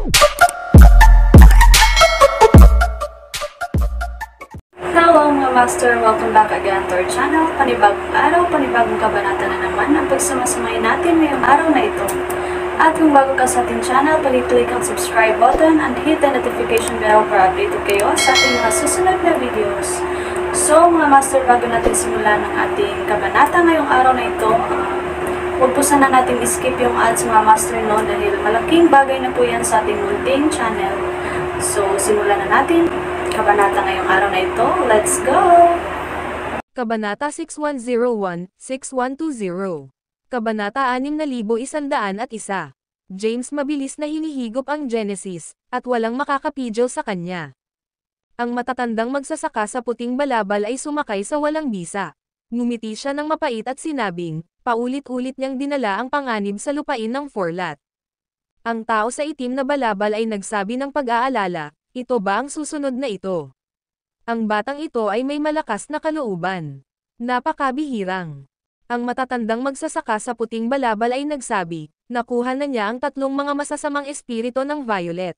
Hello mga master! Welcome back again to our channel. Panibagong araw, panibagong kabanata na naman ang pagsamasamayin natin ngayong araw na ito. At kung bago ka sa ating channel, pag-click ang subscribe button and hit the notification bell para updated kayo sa ating mga susunod na videos. So mga master, bago natin simulan ang ating kabanata ngayong araw na ito, huwag po sana natin skip yung ads mga master no, dahil malaking bagay na po yan sa ating munting channel. So simulan na natin kabanata ngayong araw na ito. Let's go! Kabanata 6101-6120. Kabanata 6101. James mabilis na hinihigop ang Genesis, at walang makakapidyo sa kanya. Ang matatandang magsasaka sa puting balabal ay sumakay sa walang bisa. Ngumiti siya ng mapait at sinabing, paulit-ulit niyang dinala ang panganib sa lupain ng Forlat. Ang tao sa itim na balabal ay nagsabi ng pag-aalala, ito ba ang susunod na ito? Ang batang ito ay may malakas na kalooban. Napakabihirang. Ang matatandang magsasaka sa puting balabal ay nagsabi, nakuha na niya ang tatlong mga masasamang espiritu ng Violet.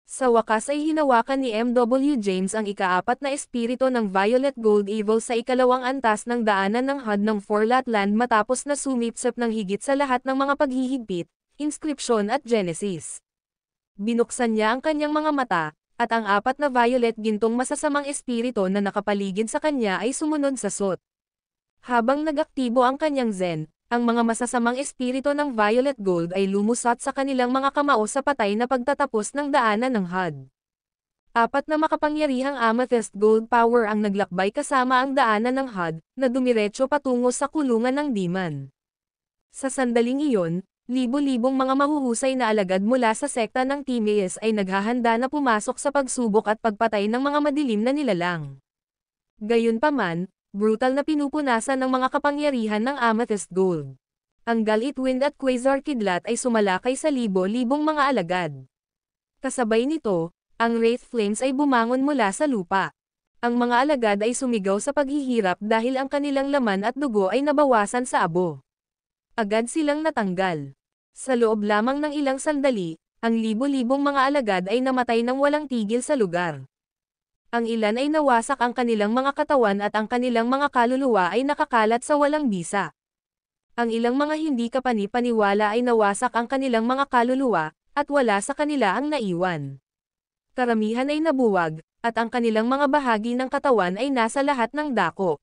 Sa wakas ay hinawakan ni M.W. James ang ika-4 na espiritu ng Violet Gold Evil sa ikalawang antas ng daanan ng HUD ng Forlat Land matapos na sumipsip ng higit sa lahat ng mga paghihigpit, inskripsyon at Genesis. Binuksan niya ang kanyang mga mata, at ang 4 na Violet gintong masasamang espiritu na nakapaligid sa kanya ay sumunod sa SOT. Habang nagaktibo ang kanyang Zen, ang mga masasamang espiritu ng Violet Gold ay lumusot sa kanilang mga kamao sa patay na pagtatapos ng daanan ng HUD. 4 na makapangyarihang Amethyst Gold Power ang naglakbay kasama ang daanan ng HUD, na dumiretso patungo sa kulungan ng Demon. Sa sandaling iyon, libo-libong mga mahuhusay na alagad mula sa sekta ng Timaeus ay naghahanda na pumasok sa pagsubok at pagpatay ng mga madilim na nilalang. Gayunpaman, brutal na pinupunasan ng mga kapangyarihan ng Amethyst Gold. Ang Galit Wind at Quasar Kidlat ay sumalakay sa libo-libong mga alagad. Kasabay nito, ang Wraith Flames ay bumangon mula sa lupa. Ang mga alagad ay sumigaw sa paghihirap dahil ang kanilang laman at dugo ay nabawasan sa abo. Agad silang natanggal. Sa loob lamang ng ilang sandali, ang libo-libong mga alagad ay namatay ng walang tigil sa lugar. Ang ilan ay nawasak ang kanilang mga katawan at ang kanilang mga kaluluwa ay nakakalat sa walang bisa. Ang ilang mga hindi kapani-paniwala ay nawasak ang kanilang mga kaluluwa, at wala sa kanila ang naiwan. Karamihan ay nabuwag, at ang kanilang mga bahagi ng katawan ay nasa lahat ng dako.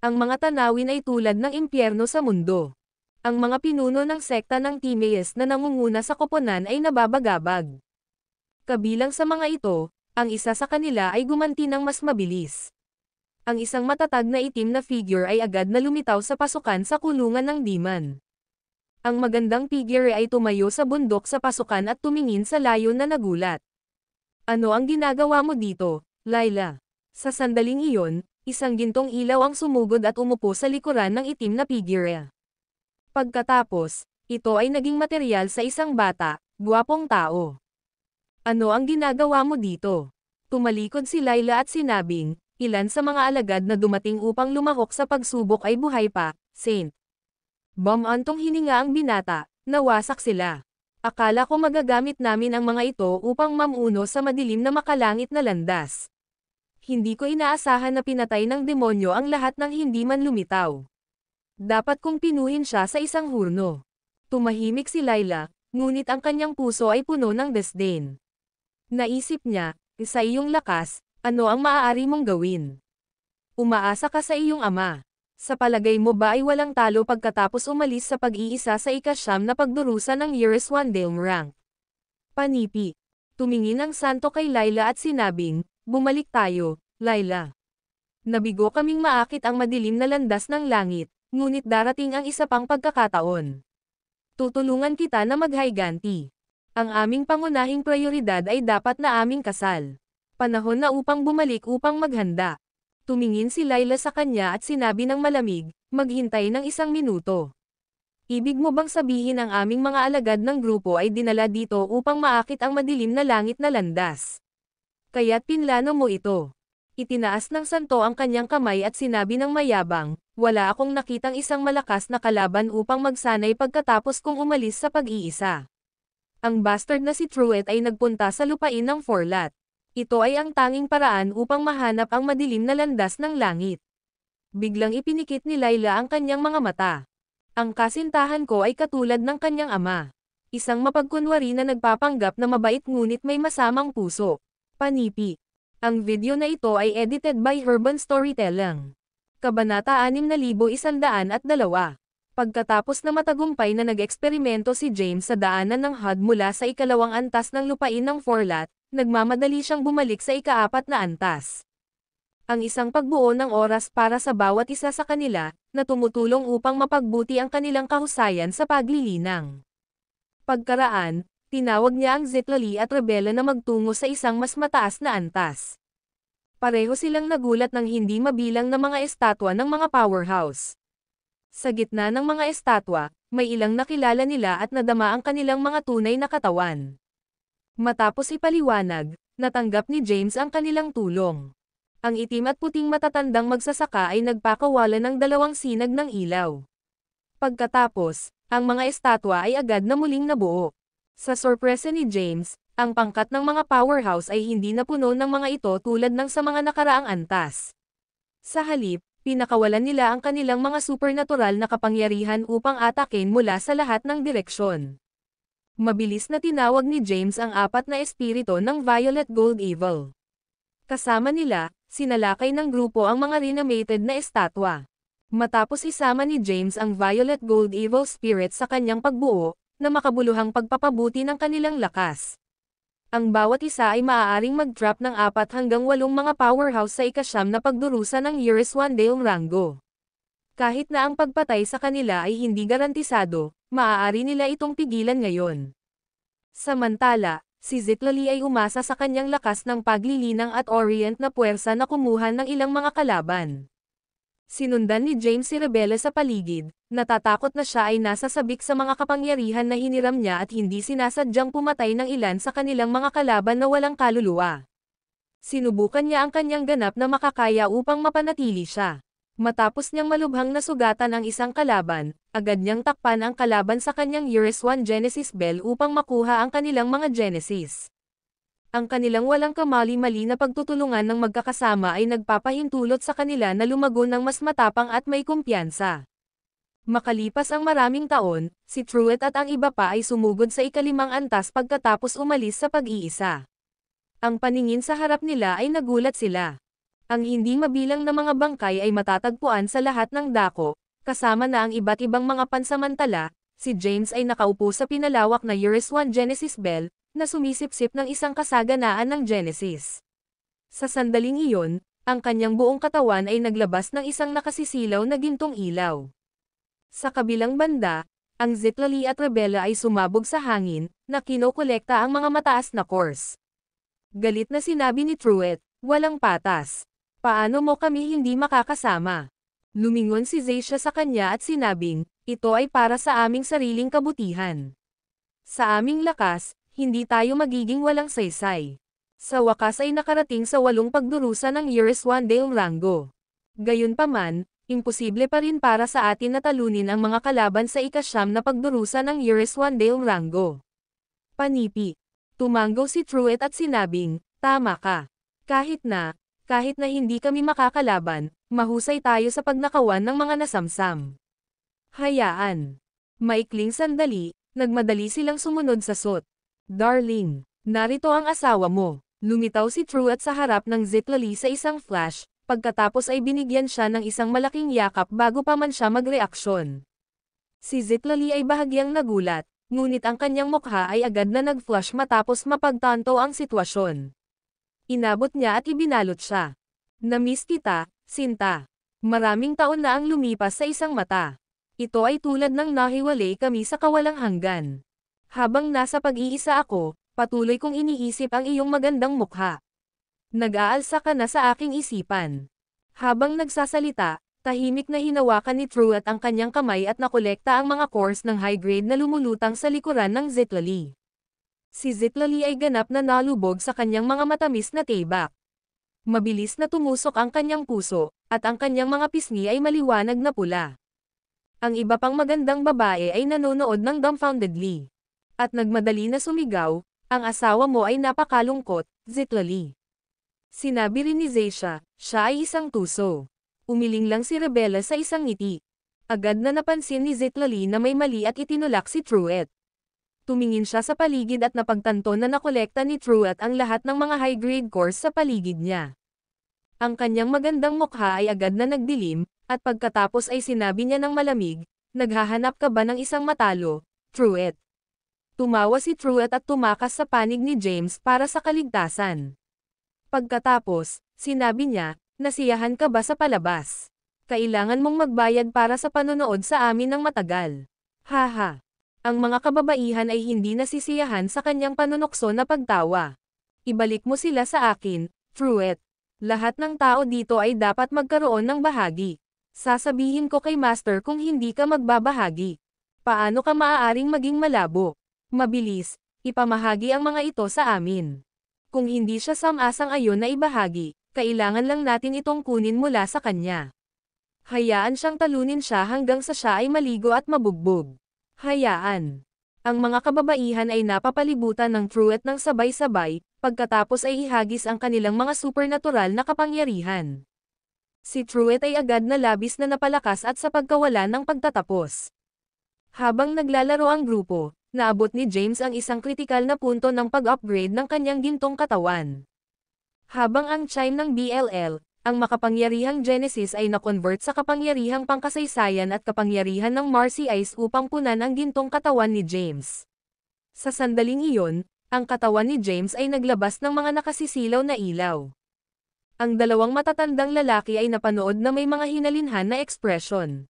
Ang mga tanawin ay tulad ng impyerno sa mundo. Ang mga pinuno ng sekta ng Timaeus na nangunguna sa koponan ay nababagabag. Kabilang sa mga ito, ang isa sa kanila ay gumanti ng mas mabilis. Ang isang matatag na itim na figure ay agad na lumitaw sa pasukan sa kulungan ng Demon. Ang magandang figure ay tumayo sa bundok sa pasukan at tumingin sa layon na nagulat. Ano ang ginagawa mo dito, Layla? Sa sandaling iyon, isang gintong ilaw ang sumugod at umupo sa likuran ng itim na figure. Pagkatapos, ito ay naging materyal sa isang bata, gwapong tao. Ano ang ginagawa mo dito? Tumalikod si Layla at sinabing, ilan sa mga alagad na dumating upang lumahok sa pagsubok ay buhay pa, Saint. Antong hininga ang binata, nawasak sila. Akala ko magagamit namin ang mga ito upang mamuno sa madilim na makalangit na landas. Hindi ko inaasahan na pinatay ng demonyo ang lahat ng hindi man lumitaw. Dapat kong pinuhin siya sa isang hurno. Tumahimik si Layla, ngunit ang kanyang puso ay puno ng desdén. Naisip niya, sa iyong lakas, ano ang maaari mong gawin? Umaasa ka sa iyong ama. Sa palagay mo ba ay walang talo pagkatapos umalis sa pag-iisa sa ika-9 na pagdurusa ng Years 1 Delm rank? Panipi. Tumingin ang santo kay Layla at sinabing, bumalik tayo, Layla. Nabigo kaming maakit ang madilim na landas ng langit, ngunit darating ang isa pang pagkakataon. Tutulungan kita na maghayganti. Ang aming pangunahing prioridad ay dapat na aming kasal. Panahon na upang bumalik upang maghanda. Tumingin si Layla sa kanya at sinabi ng malamig, maghintay ng 1 minuto. Ibig mo bang sabihin ang aming mga alagad ng grupo ay dinala dito upang maakit ang madilim na langit na landas? Kaya't pinlano mo ito. Itinaas ng santo ang kanyang kamay at sinabi ng mayabang, wala akong nakitang isang malakas na kalaban upang magsanay pagkatapos kong umalis sa pag-iisa. Ang bastard na si Truett ay nagpunta sa lupain ng Forlat. Ito ay ang tanging paraan upang mahanap ang madilim na landas ng langit. Biglang ipinikit ni Layla ang kanyang mga mata. Ang kasintahan ko ay katulad ng kanyang ama. Isang mapagkunwari na nagpapanggap na mabait ngunit may masamang puso. Panipi. Ang video na ito ay edited by Urban Storytelling. Kabanata 6102. Pagkatapos na matagumpay na nag-eksperimento si James sa daanan ng HUD mula sa ikalawang antas ng lupain ng Forlat, nagmamadali siyang bumalik sa ikaapat na antas. Ang isang pagbuo ng oras para sa bawat isa sa kanila, na tumutulong upang mapagbuti ang kanilang kahusayan sa paglilinang. Pagkaraan, tinawag niya ang Zitlali at Rebela na magtungo sa isang mas mataas na antas. Pareho silang nagulat ng hindi mabilang na mga estatwa ng mga powerhouse. Sa gitna ng mga estatwa, may ilang nakilala nila at nadama ang kanilang mga tunay na katawan. Matapos ipaliwanag, natanggap ni James ang kanilang tulong. Ang itim at puting matatandang magsasaka ay nagpakawala ng dalawang sinag ng ilaw. Pagkatapos, ang mga estatwa ay agad na muling nabuo. Sa sorpresa ni James, ang pangkat ng mga powerhouse ay hindi napuno ng mga ito tulad ng sa mga nakaraang antas. Sa halip, pinakawalan nila ang kanilang mga supernatural na kapangyarihan upang atakin mula sa lahat ng direksyon. Mabilis na tinawag ni James ang apat na espiritu ng Violet Gold Evil. Kasama nila, sinalakay ng grupo ang mga reanimated na estatwa. Matapos isama ni James ang Violet Gold Evil Spirit sa kanyang pagbuo, na makabuluhang pagpapabuti ng kanilang lakas. Ang bawat isa ay maaaring mag-drop ng 4 hanggang 8 mga powerhouse sa ikasyam na pagdurusa ng Uriswandale rango. Kahit na ang pagpatay sa kanila ay hindi garantisado, maaari nila itong pigilan ngayon. Samantala, si Zitlali ay umasa sa kanyang lakas ng paglilinang at orient na puwersa na kumuha ng ilang mga kalaban. Sinundan ni James si Rebela sa paligid, natatakot na siya ay nasa sabik sa mga kapangyarihan na hiniram niya at hindi sinasadyang pumatay ng ilan sa kanilang mga kalaban na walang kaluluwa. Sinubukan niya ang kanyang ganap na makakaya upang mapanatili siya. Matapos niyang malubhang nasugatan ang isang kalaban, agad niyang takpan ang kalaban sa kanyang Uriswan Genesis Bell upang makuha ang kanilang mga Genesis. Ang kanilang walang kamali-mali na pagtutulungan ng magkakasama ay nagpapahintulot sa kanila na lumago ng mas matapang at may kumpiyansa. Makalipas ang maraming taon, si Truett at ang iba pa ay sumugod sa ikalimang antas pagkatapos umalis sa pag-iisa. Ang paningin sa harap nila ay nagulat sila. Ang hindi mabilang na mga bangkay ay matatagpuan sa lahat ng dako, kasama na ang iba't ibang mga pansamantala. Si James ay nakaupo sa pinalawak na Uriswan Genesis Bell, na sumisipsip ng isang kasaganaan ng Genesis. Sa sandaling iyon, ang kanyang buong katawan ay naglabas ng isang nakasisilaw na gintong ilaw. Sa kabilang banda, ang Zitlali at Rebela ay sumabog sa hangin, na kinokolekta ang mga mataas na cores. Galit na sinabi ni Truett, "Walang patas. Paano mo kami hindi makakasama?" Lumingon si Zaisha sa kanya at sinabing, "Ito ay para sa aming sariling kabutihan. Sa aming lakas, hindi tayo magiging walang saysay." Sa wakas ay nakarating sa 8 pagdurusa ng Uriswandale rango. Gayunpaman, imposible pa rin para sa atin na talunin ang mga kalaban sa ikasyam na pagdurusa ng Uriswandale rango. Panipi. Tumanggo si Truett at sinabing, "Tama ka. Kahit na hindi kami makakalaban, mahusay tayo sa pagnakawan ng mga nasamsam." Hayaan. Maikling sandali, nagmadali silang sumunod sa SOT. "Darling, narito ang asawa mo." Lumitaw si Truett sa harap ng Zitlali sa isang flash, pagkatapos ay binigyan siya ng isang malaking yakap bago pa man siya magreaksyon. Si Zitlali ay bahagyang nagulat, ngunit ang kanyang mukha ay agad na nag-flush matapos mapagtanto ang sitwasyon. Inabot niya at ibinalot siya. "Namiss kita, Sinta. Maraming taon na ang lumipas sa isang mata. Ito ay tulad ng nahiwalay kami sa kawalang hanggan. Habang nasa pag-iisa ako, patuloy kong iniisip ang iyong magandang mukha. Nag-aalsa ka na sa aking isipan." Habang nagsasalita, tahimik na hinawakan ni Truett ang kanyang kamay at nakolekta ang mga cores ng high-grade na lumulutang sa likuran ng Zitlali. Si Zitlali ay ganap na nalubog sa kanyang mga matamis na tibak. Mabilis na tumusok ang kanyang puso, at ang kanyang mga pisngi ay maliwanag na pula. Ang iba pang magandang babae ay nanonood ng dumbfoundedly. At nagmadali na sumigaw, ang asawa mo ay napakalungkot, Zitlali. Sinabi rin ni Zeisha, siya ay isang tuso. Umiling lang si Rebella sa isang ngiti. Agad na napansin ni Zitlali na may mali at itinulak si Truett. Tumingin siya sa paligid at napagtanto na nakolekta ni Truett ang lahat ng mga high-grade cores sa paligid niya. Ang kanyang magandang mukha ay agad na nagdilim, at pagkatapos ay sinabi niya ng malamig, naghahanap ka ba ng isang matalo, Truett? Tumawa si Truett at tumakas sa panig ni James para sa kaligtasan. Pagkatapos, sinabi niya, nasiyahan ka ba sa palabas? Kailangan mong magbayad para sa panonood sa amin ng matagal. Haha. Ang mga kababaihan ay hindi nasisiyahan sa kanyang panunokso na pagtawa. Ibalik mo sila sa akin, Truett. Lahat ng tao dito ay dapat magkaroon ng bahagi. Sasabihin ko kay Master kung hindi ka magbabahagi. Paano ka maaaring maging malabo? Mabilis, ipamahagi ang mga ito sa amin. Kung hindi siya sang-ayon na ibahagi, kailangan lang natin itong kunin mula sa kanya. Hayaan siyang talunin siya hanggang sa siya ay maligo at mabugbog. Hayaan. Ang mga kababaihan ay napapalibutan ng Truett ng sabay-sabay, pagkatapos ay ihagis ang kanilang mga supernatural na kapangyarihan. Si Truett ay agad na labis na napalakas at sa pagkawala ng pagtatapos. Habang naglalaro ang grupo, naabot ni James ang isang kritikal na punto ng pag-upgrade ng kanyang gintong katawan. Habang ang chime ng BLL, ang makapangyarihang Genesis ay na-convert sa kapangyarihang pangkasaysayan at kapangyarihan ng Marcy Ice upang punan ang gintong katawan ni James. Sa sandaling iyon, ang katawan ni James ay naglabas ng mga nakasisilaw na ilaw. Ang dalawang matatandang lalaki ay napanood na may mga hinalinhan na ekspresyon.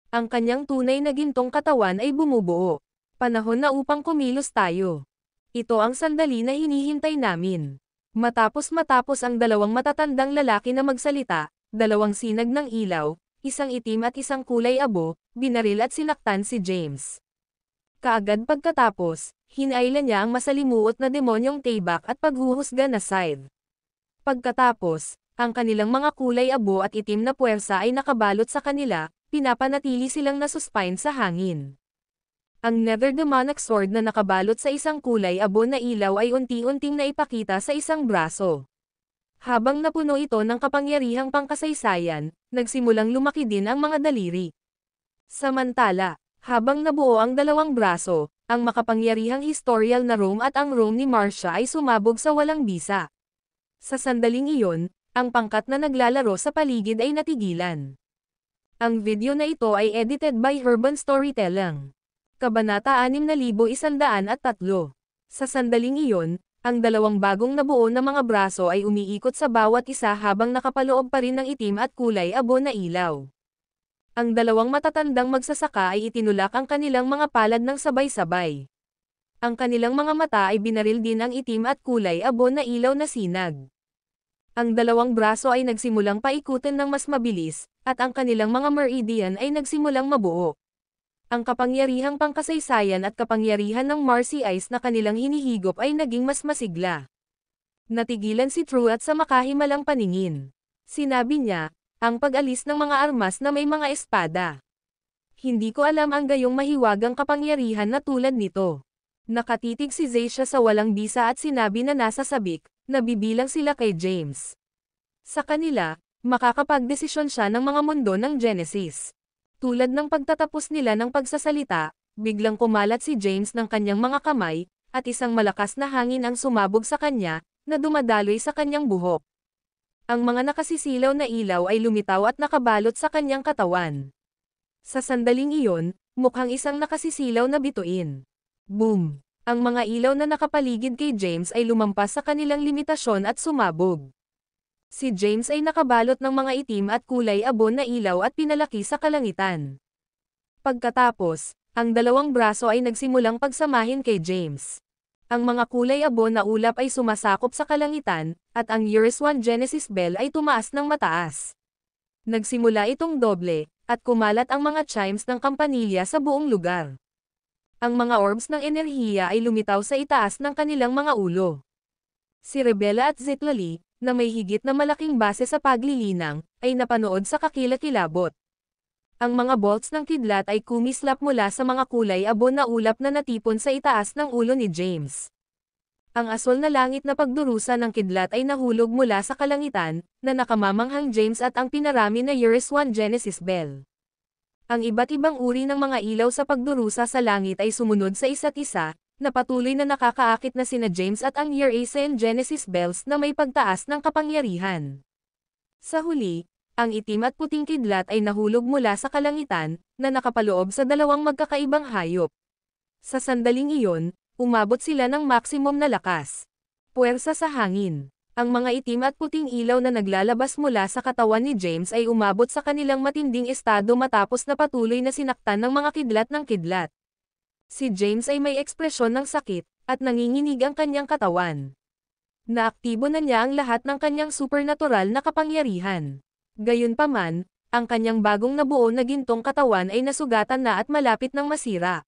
Ang kanyang tunay na gintong katawan ay bumubuo. Panahon na upang kumilos tayo. Ito ang sandali na hinihintay namin. Matapos ang dalawang matatandang lalaki na magsalita, dalawang sinag ng ilaw, isang itim at isang kulay abo, binaril at sinaktan si James. Kaagad pagkatapos, hinailan niya ang masalimuot na demonyong Tayback at paghuhusga na Scythe. Pagkatapos, ang kanilang mga kulay abo at itim na puwersa ay nakabalot sa kanila, pinapanatili silang nasuspine sa hangin. Ang Nether Demonic Sword na nakabalot sa isang kulay abo na ilaw ay unti-unting naipakita sa isang braso. Habang napuno ito ng kapangyarihang pangkasaysayan, nagsimulang lumaki din ang mga daliri. Samantala, habang nabuo ang dalawang braso, ang makapangyarihang historial na Rome at ang Rome ni Marcia ay sumabog sa walang bisa. Sa sandaling iyon, ang pangkat na naglalaro sa paligid ay natigilan. Ang video na ito ay edited by Urban Storytelling. Kabanata 6103. Sa sandaling iyon, ang dalawang bagong nabuo na mga braso ay umiikot sa bawat isa habang nakapaloob pa rin ng itim at kulay abo na ilaw. Ang dalawang matatandang magsasaka ay itinulak ang kanilang mga palad ng sabay-sabay. Ang kanilang mga mata ay binaril din ang itim at kulay abo na ilaw na sinag. Ang dalawang braso ay nagsimulang paikutin ng mas mabilis, at ang kanilang mga meridian ay nagsimulang mabuo. Ang kapangyarihang pangkasaysayan at kapangyarihan ng Marcy Ice na kanilang hinihigop ay naging mas masigla. Natigilan si Truett sa makahimalang paningin. Sinabi niya, ang pag-alis ng mga armas na may mga espada. Hindi ko alam ang gayong mahiwagang kapangyarihan na tulad nito. Nakatitig si Zeisha sa walang bisa at sinabi na nasa sabik, nabibilang sila kay James. Sa kanila, makakapagdesisyon siya ng mga mundo ng Genesis. Tulad ng pagtatapos nila ng pagsasalita, biglang kumalat si James ng kanyang mga kamay, at isang malakas na hangin ang sumabog sa kanya, na dumadaloy sa kanyang buhok. Ang mga nakasisilaw na ilaw ay lumitaw at nakabalot sa kanyang katawan. Sa sandaling iyon, mukhang isang nakasisilaw na bituin. Boom! Ang mga ilaw na nakapaligid kay James ay lumampas sa kanilang limitasyon at sumabog. Si James ay nakabalot ng mga itim at kulay abo na ilaw at pinalaki sa kalangitan. Pagkatapos, ang dalawang braso ay nagsimulang pagsamahin kay James. Ang mga kulay abo na ulap ay sumasakop sa kalangitan, at ang Eurus 1 Genesis Bell ay tumaas ng mataas. Nagsimula itong doble, at kumalat ang mga chimes ng kampanilya sa buong lugar. Ang mga orbs ng enerhiya ay lumitaw sa itaas ng kanilang mga ulo. Si Rebella at Zitlali, na may higit na malaking base sa paglilinang, ay napanood sa kakilakilabot. Ang mga bolts ng kidlat ay kumislap mula sa mga kulay abo na ulap na natipon sa itaas ng ulo ni James. Ang asol na langit na pagdurusa ng kidlat ay nahulog mula sa kalangitan, na nakamamanghang James at ang pinarami na Urias 1 Genesis Bell. Ang iba't ibang uri ng mga ilaw sa pagdurusa sa langit ay sumunod sa isa't isa, na patuloy na nakakaakit na sina James at ang Uriasian Genesis Bells na may pagtaas ng kapangyarihan. Sa huli, ang itim at puting kidlat ay nahulog mula sa kalangitan, na nakapaloob sa dalawang magkakaibang hayop. Sa sandaling iyon, umabot sila ng maximum na lakas. Puwersa sa hangin. Ang mga itim at puting ilaw na naglalabas mula sa katawan ni James ay umabot sa kanilang matinding estado matapos na patuloy na sinaktan ng mga kidlat ng kidlat. Si James ay may ekspresyon ng sakit, at nanginginig ang kanyang katawan. Naaktibo na niya ang lahat ng kanyang supernatural na kapangyarihan. Gayunpaman, ang kanyang bagong nabuo na gintong katawan ay nasugatan na at malapit ng masira.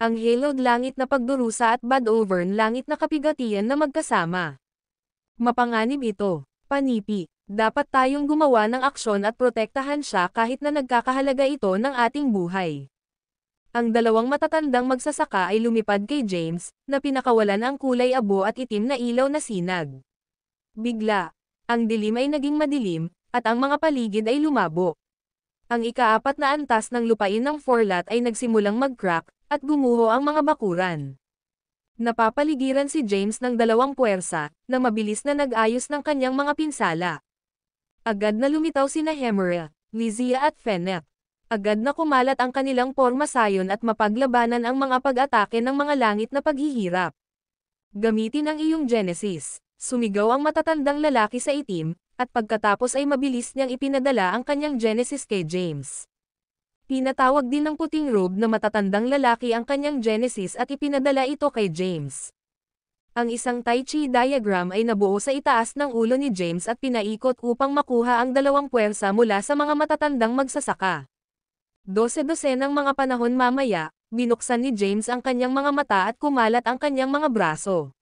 Ang haloed langit na pagdurusa at bad-overn langit na kapigatian na magkasama. Mapanganib ito. Panipi. Dapat tayong gumawa ng aksyon at protektahan siya kahit na nagkakahalaga ito ng ating buhay. Ang dalawang matatandang magsasaka ay lumipad kay James, na pinakawalan ang kulay abo at itim na ilaw na sinag. Bigla, ang dilim ay naging madilim, at ang mga paligid ay lumabo. Ang ikaapat na antas ng lupain ng Forlat ay nagsimulang mag-crack, at gumuho ang mga bakuran. Napapaligiran si James ng dalawang puwersa, na mabilis na nag-ayos ng kanyang mga pinsala. Agad na lumitaw sina Hemera, Lysia at Fennec. Agad na kumalat ang kanilang pormasayon at mapaglabanan ang mga pag-atake ng mga langit na paghihirap. Gamitin ang iyong Genesis. Sumigaw ang matatandang lalaki sa itim, at pagkatapos ay mabilis niyang ipinadala ang kanyang Genesis kay James. Pinatawag din ng puting robe na matatandang lalaki ang kanyang Genesis at ipinadala ito kay James. Ang isang Tai Chi diagram ay nabuo sa itaas ng ulo ni James at pinaikot upang makuha ang dalawang puwersa mula sa mga matatandang magsasaka. 12 ng mga panahon mamaya, binuksan ni James ang kanyang mga mata at kumalat ang kanyang mga braso.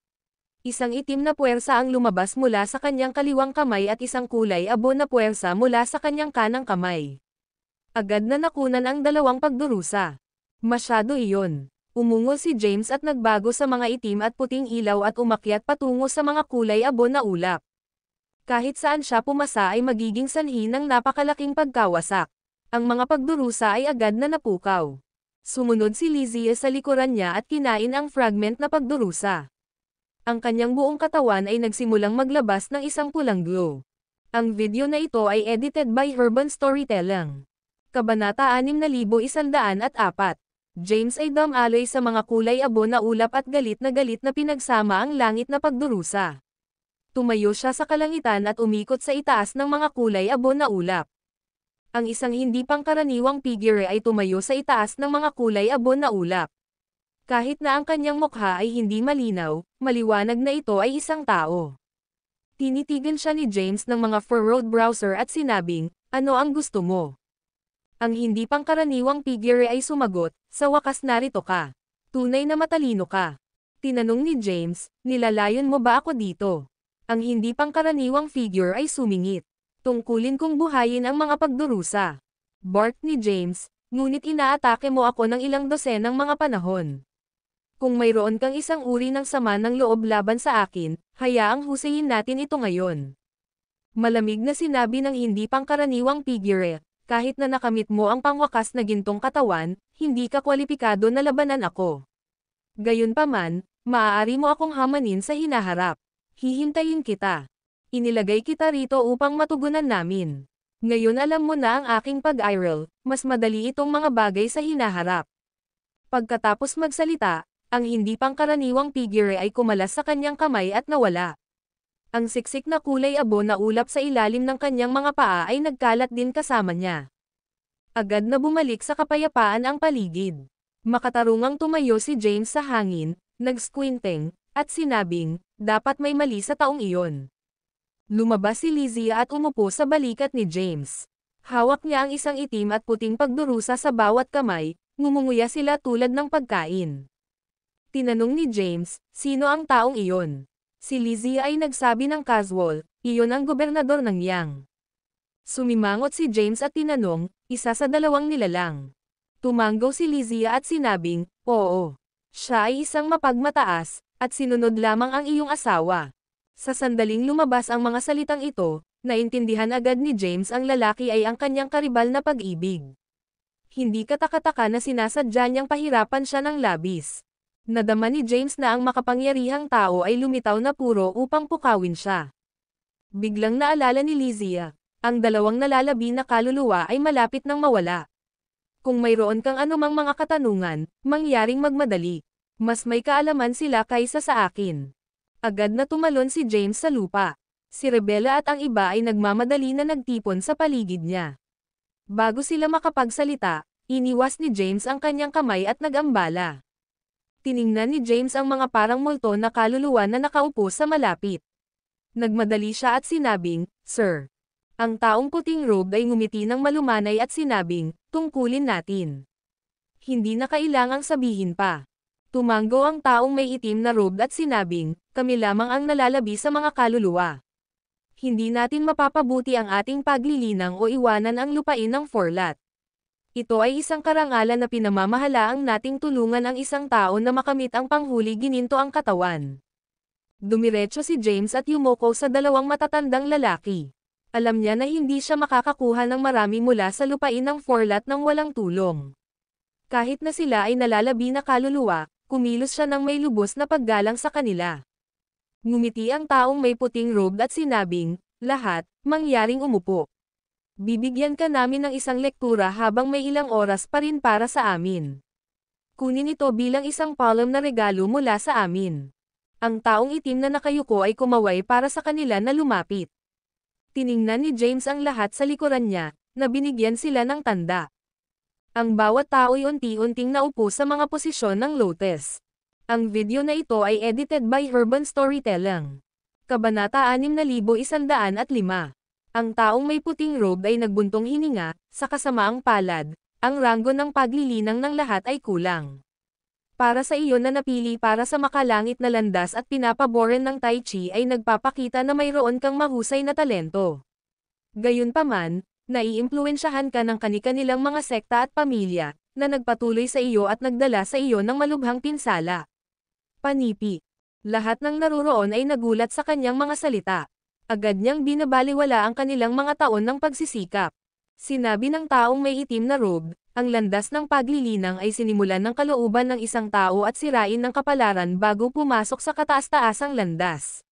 Isang itim na puwersa ang lumabas mula sa kanyang kaliwang kamay at isang kulay abo na puwersa mula sa kanyang kanang kamay. Agad na nakunan ang dalawang pagdurusa. Masyado iyon. Umungol si James at nagbago sa mga itim at puting ilaw at umakyat patungo sa mga kulay abo na ulap. Kahit saan siya pumasa ay magiging sanhi ng napakalaking pagkawasak. Ang mga pagdurusa ay agad na napukaw. Sumunod si Lysia sa likuran niya at kinain ang fragment na pagdurusa. Ang kanyang buong katawan ay nagsimulang maglabas ng isang pulang glow. Ang video na ito ay edited by Herban Storytelling. Kabanata 6104. James ay dumaloy sa mga kulay abo na ulap at galit na pinagsama ang langit na pagdurusa. Tumayo siya sa kalangitan at umikot sa itaas ng mga kulay abo na ulap. Ang isang hindi pangkaraniwang figure ay tumayo sa itaas ng mga kulay abo na ulap. Kahit na ang kanyang mukha ay hindi malinaw, maliwanag na ito ay isang tao. Tinitigan siya ni James ng mga furrowed browser at sinabing, "Ano ang gusto mo?" Ang hindi pangkaraniwang figure ay sumagot, "Sa wakas narito ka. Tunay na matalino ka." Tinanong ni James, "Nilalayon mo ba ako dito?" Ang hindi pangkaraniwang figure ay sumingit. "Tungkulin kong buhayin ang mga pagdurusa." Bark ni James, "Ngunit inaatake mo ako ng ilang dosenang mga panahon. Kung mayroon kang isang uri ng sama ng loob laban sa akin, hayaang husayin natin ito ngayon." Malamig na sinabi ng hindi pangkaraniwang figure, "Kahit na nakamit mo ang pangwakas na gintong katawan, hindi ka kwalipikado na labanan ako. Gayunpaman, maaari mo akong hamanin sa hinaharap. Hihintayin kita. Inilagay kita rito upang matugunan namin. Ngayon alam mo na ang aking pag-iral, mas madali itong mga bagay sa hinaharap." Pagkatapos magsalita, ang hindi pangkaraniwang figure ay kumalas sa kanyang kamay at nawala. Ang siksik na kulay abo na ulap sa ilalim ng kanyang mga paa ay nagkalat din kasama niya. Agad na bumalik sa kapayapaan ang paligid. Makatarungang tumayo si James sa hangin, nag-squinting, at sinabing, "Dapat may mali sa taong iyon." Lumabas si Lysia at umupo sa balikat ni James. Hawak niya ang isang itim at puting pagdurusa sa bawat kamay, ngumunguya sila tulad ng pagkain. Tinanong ni James, "Sino ang taong iyon?" Si Lysia ay nagsabi ng casual, "Iyon ang gobernador ng Yang." Sumimangot si James at tinanong, isa sa dalawang nilalang. Tumanggaw si Lizzie at sinabing, oo. Siya ay isang mapagmataas, at sinunod lamang ang iyong asawa. Sa sandaling lumabas ang mga salitang ito, naintindihan agad ni James ang lalaki ay ang kanyang karibal na pag-ibig. Hindi katakataka na sinasadya niyang pahirapan siya ng labis. Nadama ni James na ang makapangyarihang tao ay lumitaw na puro upang pukawin siya. Biglang naalala ni Lizzie, ang dalawang nalalabi na kaluluwa ay malapit nang mawala. Kung mayroon kang anumang mga katanungan, mangyaring magmadali. Mas may kaalaman sila kaysa sa akin. Agad na tumalon si James sa lupa. Si Rebella at ang iba ay nagmamadali na nagtipon sa paligid niya. Bago sila makapagsalita, iniwas ni James ang kanyang kamay at nag-ambala. Tiningnan ni James ang mga parang multo na kaluluwa na nakaupo sa malapit. Nagmadali siya at sinabing, Sir. Ang taong puting robe ay ngumiti ng malumanay at sinabing, tungkulin natin. Hindi na kailangang sabihin pa. Tumanggo ang taong may itim na robe at sinabing, kami lamang ang nalalabi sa mga kaluluwa. Hindi natin mapapabuti ang ating paglilinang o iwanan ang lupain ng Forlat. Ito ay isang karangalan na pinamamahalaang nating tulungan ang isang tao na makamit ang panghuli gininto ang katawan. Dumiretso si James at yumoko sa dalawang matatandang lalaki. Alam niya na hindi siya makakakuha ng marami mula sa lupain ng Forlat nang walang tulong. Kahit na sila ay nalalabi na kaluluwa, kumilos siya ng may lubos na paggalang sa kanila. Ngumiti ang taong may puting robe at sinabing, lahat, mangyaring umupo. Bibigyan ka namin ng isang lektura habang may ilang oras pa rin para sa amin. Kunin ito bilang isang palm na regalo mula sa amin. Ang taong itim na nakayuko ay kumaway para sa kanila na lumapit. Tiningnan ni James ang lahat sa likuran niya, na binigyan sila ng tanda. Ang bawat tao ay unti-unting naupo sa mga posisyon ng lotus. Ang video na ito ay edited by Urban Storytelling. Kabanata 6105. Ang taong may puting robe ay nagbuntong hininga, sa kasamaang palad, ang ranggo ng paglilinang ng lahat ay kulang. Para sa iyo na napili para sa makalangit na landas at pinapaboran ng Tai Chi ay nagpapakita na mayroon kang mahusay na talento. Gayunpaman, naiimpluwensyahan ka ng kani-kanilang mga sekta at pamilya, na nagpatuloy sa iyo at nagdala sa iyo ng malubhang pinsala. Panipi. Lahat ng naruroon ay nagulat sa kanyang mga salita. Agad niyang binabaliwala ang kanilang mga taon ng pagsisikap. Sinabi ng taong may itim na robe, ang landas ng paglilinang ay sinimulan ng kalooban ng isang tao at sirain ng kapalaran bago pumasok sa kataas-taasang landas.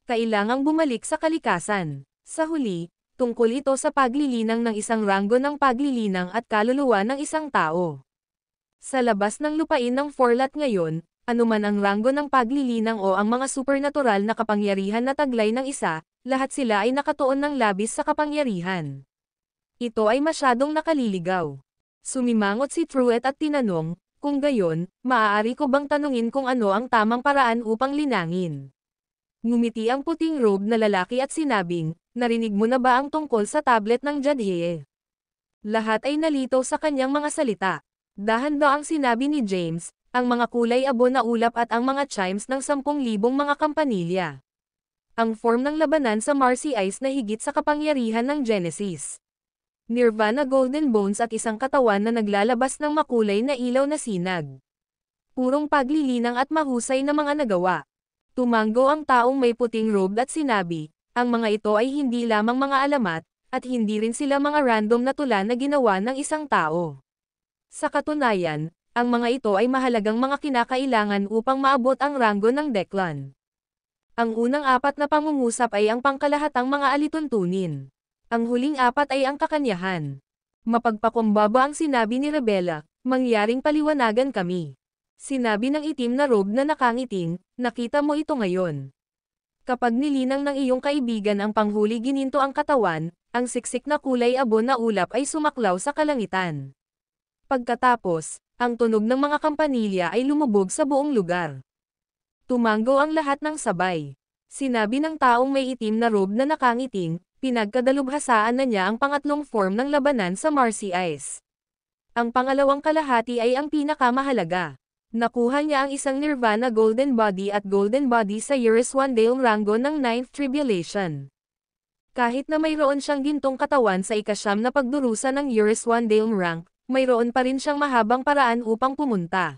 Kailangang bumalik sa kalikasan. Sa huli, tungkol ito sa paglilinang ng isang ranggo ng paglilinang at kaluluwa ng isang tao. Sa labas ng lupain ng Forlat ngayon, anuman ang ranggo ng paglilinang o ang mga supernatural na kapangyarihan na taglay ng isa, lahat sila ay nakatuon ng labis sa kapangyarihan. Ito ay masyadong nakaliligaw. Sumimangot si Truett at tinanong, kung gayon, maaari ko bang tanungin kung ano ang tamang paraan upang linangin? Ngumiti ang puting robe na lalaki at sinabing, narinig mo na ba ang tungkol sa tablet ng Jadhye? Lahat ay nalito sa kanyang mga salita. Dahan-daang sinabi ni James, ang mga kulay abo na ulap at ang mga chimes ng 10,000 mga kampanilya. Ang form ng labanan sa Marcy Ice na higit sa kapangyarihan ng Genesis. Nirvana Golden Bones at isang katawan na naglalabas ng makulay na ilaw na sinag. Purong paglilinang at mahusay na mga nagawa. Tumanggo ang taong may puting robe at sinabi, ang mga ito ay hindi lamang mga alamat, at hindi rin sila mga random na tula na ginawa ng isang tao. Sa katunayan, ang mga ito ay mahalagang mga kinakailangan upang maabot ang ranggo ng Declan. Ang unang 4 na pangungusap ay ang pangkalahatang mga alituntunin. Ang huling 4 ay ang kakanyahan. Mapagpakumbaba ang sinabi ni Rebella, mangyaring paliwanagan kami. Sinabi ng itim na robe na nakangiting, nakita mo ito ngayon. Kapag nilinang ng iyong kaibigan ang panghuli gininto ang katawan, ang siksik na kulay abo na ulap ay sumaklaw sa kalangitan. Pagkatapos, ang tunog ng mga kampanilya ay lumubog sa buong lugar. Tumanggo ang lahat ng sabay. Sinabi ng taong may itim na robe na nakangiting, pinagkadalubhasaan na niya ang pangatlong form ng labanan sa Marcy Ice. Ang pangalawang kalahati ay ang pinakamahalaga. Nakuha niya ang isang Nirvana Golden Body at Golden Body sa Iris Wandale Rango ng 9th Tribulation. Kahit na mayroon siyang gintong katawan sa ika-9 na pagdurusa ng US-1 Dale rank, mayroon pa rin siyang mahabang paraan upang pumunta.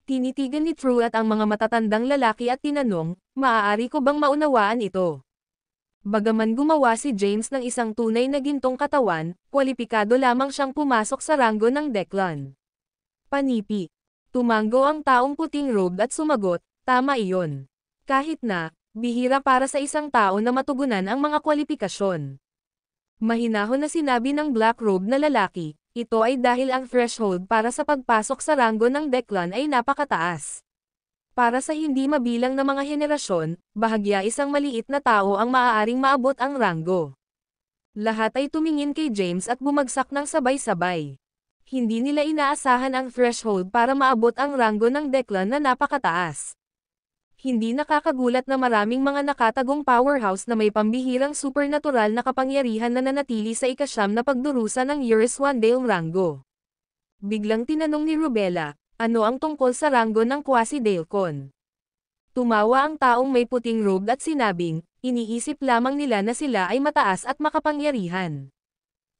Tinitigan ni True at ang mga matatandang lalaki at tinanong, maaari ko bang maunawaan ito? Bagaman gumawa si James ng isang tunay na gintong katawan, kwalipikado lamang siyang pumasok sa ranggo ng Declan. Panipi. Tumango ang taong puting robe at sumagot, tama iyon. Kahit na, bihira para sa isang tao na matugunan ang mga kwalifikasyon. Mahinahon na sinabi ng black robe na lalaki, ito ay dahil ang threshold para sa pagpasok sa ranggo ng Declan ay napakataas. Para sa hindi mabilang na mga henerasyon, bahagya isang maliit na tao ang maaaring maabot ang ranggo. Lahat ay tumingin kay James at bumagsak ng sabay-sabay. Hindi nila inaasahan ang threshold para maabot ang ranggo ng Declan na napakataas. Hindi nakakagulat na maraming mga nakatagong powerhouse na may pambihirang supernatural na kapangyarihan na nanatili sa ika-9 na pagdurusa ng US-1 Dale rango. Biglang tinanong ni Rubella, ano ang tungkol sa ranggo ng Quasi-Dalecon? Tumawa ang taong may puting robe at sinabing, iniisip lamang nila na sila ay mataas at makapangyarihan.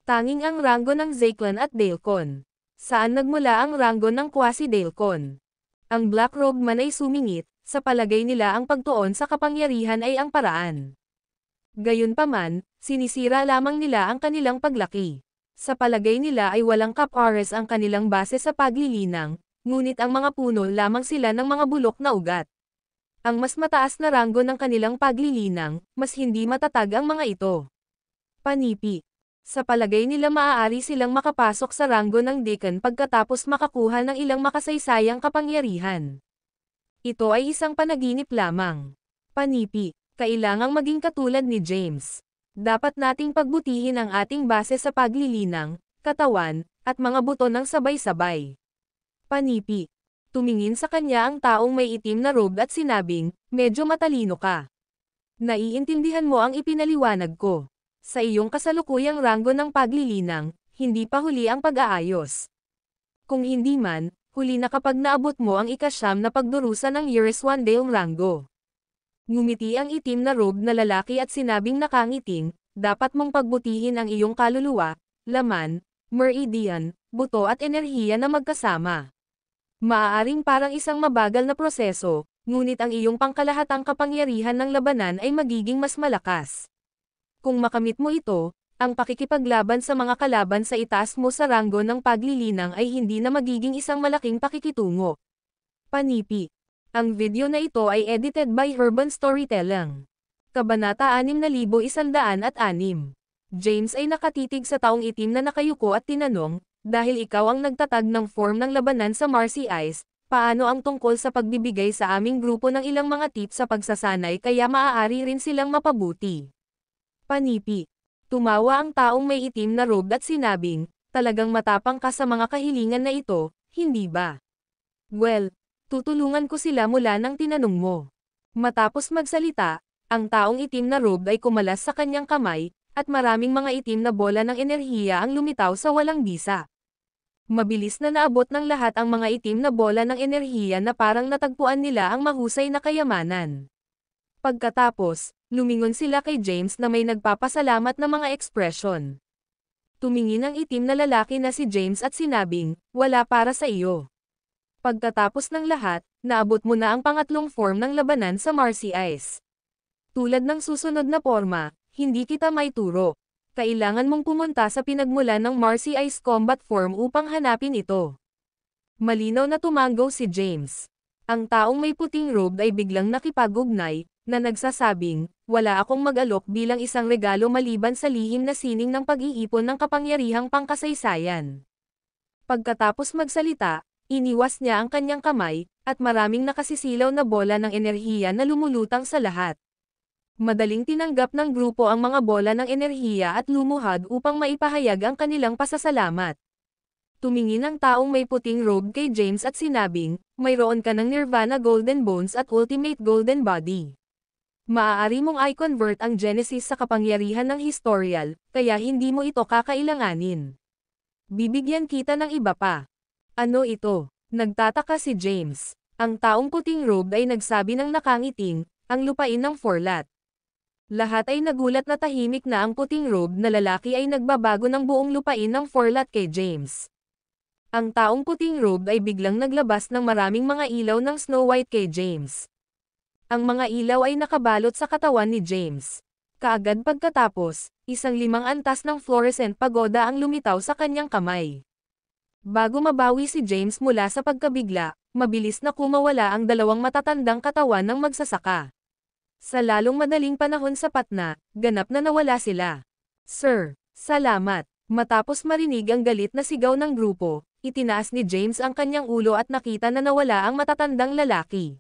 Tanging ang ranggo ng Zaclan at Dalecon. Saan nagmula ang ranggo ng Quasi-Dalecon? Ang black robe man ay sumingit, sa palagay nila ang pagtuon sa kapangyarihan ay ang paraan. Gayunpaman, sinisira lamang nila ang kanilang paglaki. Sa palagay nila ay walang kapwares ang kanilang base sa paglilinang, ngunit ang mga puno lamang sila ng mga bulok na ugat. Ang mas mataas na ranggo ng kanilang paglilinang, mas hindi matatag ang mga ito. Panipi. Sa palagay nila maaari silang makapasok sa ranggo ng Deacon pagkatapos makakuha ng ilang makasaysayang kapangyarihan. Ito ay isang panaginip lamang. Panipi. Kailangang maging katulad ni James. Dapat nating pagbutihin ang ating base sa paglilinang, katawan, at mga buto ng sabay-sabay. Panipi. Tumingin sa kanya ang taong may itim na robe at sinabing, medyo matalino ka. Naiintindihan mo ang ipinaliwanag ko. Sa iyong kasalukuyang ranggo ng paglilinang, hindi pa huli ang pag-aayos. Kung hindi man, huli na kapag naabot mo ang ika-9 na pagdurusa ng US-1 Dale rango. Ngumiti ang itim na robe na lalaki at sinabing nakangiting, dapat mong pagbutihin ang iyong kaluluwa, laman, meridian, buto at enerhiya na magkasama. Maaaring parang isang mabagal na proseso, ngunit ang iyong pangkalahatang kapangyarihan ng labanan ay magiging mas malakas. Kung makamit mo ito, ang pakikipaglaban sa mga kalaban sa itaas mo sa ranggo ng paglilinang ay hindi na magiging isang malaking pakikitungo. Panipi. Ang video na ito ay edited by Urban Storytelling. Kabanata 6106. James ay nakatitig sa taong itim na nakayuko at tinanong, dahil ikaw ang nagtatag ng form ng labanan sa Marcy Ice, paano ang tungkol sa pagbibigay sa aming grupo ng ilang mga tips sa pagsasanay kaya maaari rin silang mapabuti? Panipi. Tumawa ang taong may itim na robe at sinabing, talagang matapang ka sa mga kahilingan na ito, hindi ba? Well, tutulungan ko sila mula nang tinanong mo. Matapos magsalita, ang taong itim na robe ay kumalas sa kanyang kamay, at maraming mga itim na bola ng enerhiya ang lumitaw sa walang bisa. Mabilis na naabot ng lahat ang mga itim na bola ng enerhiya na parang natagpuan nila ang mahusay na kayamanan. Pagkatapos, lumingon sila kay James na may nagpapasalamat na mga ekspresyon. Tumingin ang itim na lalaki na si James at sinabing, wala para sa iyo. Pagkatapos ng lahat, naabot mo na ang pangatlong form ng labanan sa Marcy Ice. Tulad ng susunod na forma, hindi kita may turo. Kailangan mong pumunta sa pinagmulan ng Marcy Ice Combat Form upang hanapin ito. Malinaw na tumango si James. Ang taong may puting robe ay biglang nakipag-ugnay, na nagsasabing, wala akong mag-alok bilang isang regalo maliban sa lihim na sining ng pag-iipon ng kapangyarihang pangkasaysayan. Pagkatapos magsalita, iniwas niya ang kanyang kamay, at maraming nakasisilaw na bola ng enerhiya na lumulutang sa lahat. Madaling tinanggap ng grupo ang mga bola ng enerhiya at lumuhad upang maipahayag ang kanilang pasasalamat. Tumingin ang taong may puting robe kay James at sinabing, mayroon ka ng Nirvana Golden Bones at Ultimate Golden Body. Maaari mong i-convert ang Genesis sa kapangyarihan ng historial, kaya hindi mo ito kakailanganin. Bibigyan kita ng iba pa. Ano ito? Nagtataka si James. Ang taong puting robe ay nagsabi ng nakangiting, ang lupain ng Forlat. Lahat ay nagulat na tahimik na ang puting robe na lalaki ay nagbabago ng buong lupain ng forlat kay James. Ang taong puting robe ay biglang naglabas ng maraming mga ilaw ng Snow White kay James. Ang mga ilaw ay nakabalot sa katawan ni James. Kaagad pagkatapos, isang 5 antas ng fluorescent pagoda ang lumitaw sa kanyang kamay. Bago mabawi si James mula sa pagkabigla, mabilis na kumawala ang 2 matatandang katawan ng magsasaka. Sa lalong madaling panahon sapat na, ganap na nawala sila. Sir, salamat. Matapos marinig ang galit na sigaw ng grupo, itinaas ni James ang kanyang ulo at nakita na nawala ang matatandang lalaki.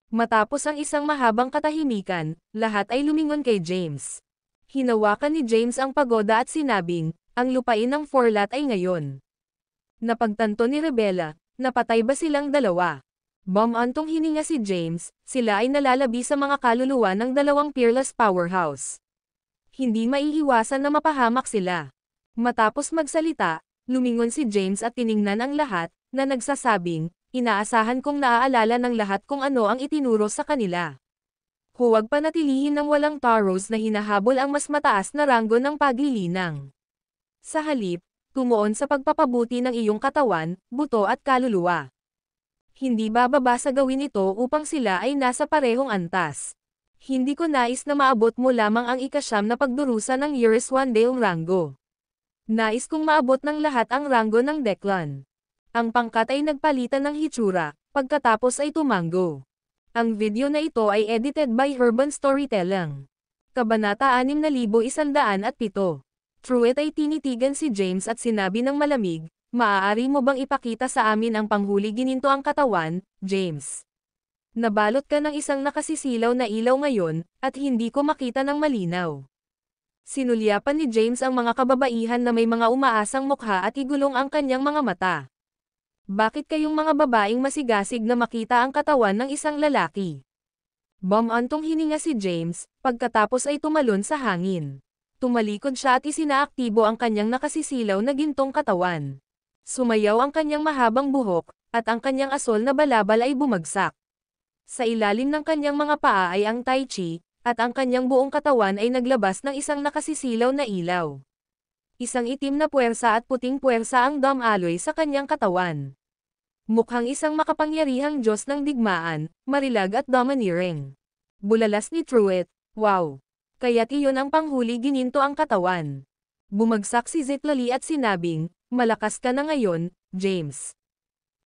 Matapos ang isang mahabang katahimikan, lahat ay lumingon kay James. Hinawakan ni James ang pagoda at sinabing, ang lupain ng forlat ay ngayon. Napagtanto ni Rebella, napatay ba silang dalawa? Bumantong hininga si James, sila ay nalalabi sa mga kaluluwa ng 2 peerless powerhouse. Hindi maiiwasan na mapahamak sila. Matapos magsalita, lumingon si James at tiningnan ang lahat, na nagsasabing, inaasahan kong naaalala ng lahat kung ano ang itinuro sa kanila. Huwag panatilihin ng walang taros na hinahabol ang mas mataas na ranggo ng paglilinang. Sa halip, tumuon sa pagpapabuti ng iyong katawan, buto at kaluluwa. Hindi bababa sa gawin ito upang sila ay nasa parehong antas. Hindi ko nais na maabot mo lamang ang ika-9 na pagdurusa ng Eurus Wandale ranggo. Nais kong maabot ng lahat ang ranggo ng Declan. Ang pangkat ay nagpalitan ng hitsura, pagkatapos ay tumango. Ang video na ito ay edited by Urban Storytelling. Kabanata 6107. Truett ay tinitigan si James at sinabi ng malamig, maaari mo bang ipakita sa amin ang panghuli gininto ang katawan, James? Nabalot ka ng isang nakasisilaw na ilaw ngayon, at hindi ko makita ng malinaw. Sinulyapan ni James ang mga kababaihan na may mga umaasang mukha at igulong ang kanyang mga mata. Bakit kayong mga babaeng masigasig na makita ang katawan ng isang lalaki? Bumantong hininga si James, pagkatapos ay tumalon sa hangin. Tumalikod siya at isinaaktibo ang kanyang nakasisilaw na gintong katawan. Sumayaw ang kanyang mahabang buhok, at ang kanyang asol na balabal ay bumagsak. Sa ilalim ng kanyang mga paa ay ang Tai Chi, at ang kanyang buong katawan ay naglabas ng isang nakasisilaw na ilaw. Isang itim na puwersa at puting puwersa ang Dom Alloy sa kanyang katawan. Mukhang isang makapangyarihang Diyos ng digmaan, marilag at domineering. Bulalas ni Truett, wow! Kaya't iyon ang panghuli gininto ang katawan. Bumagsak si Zitlali at sinabing, malakas ka na ngayon, James.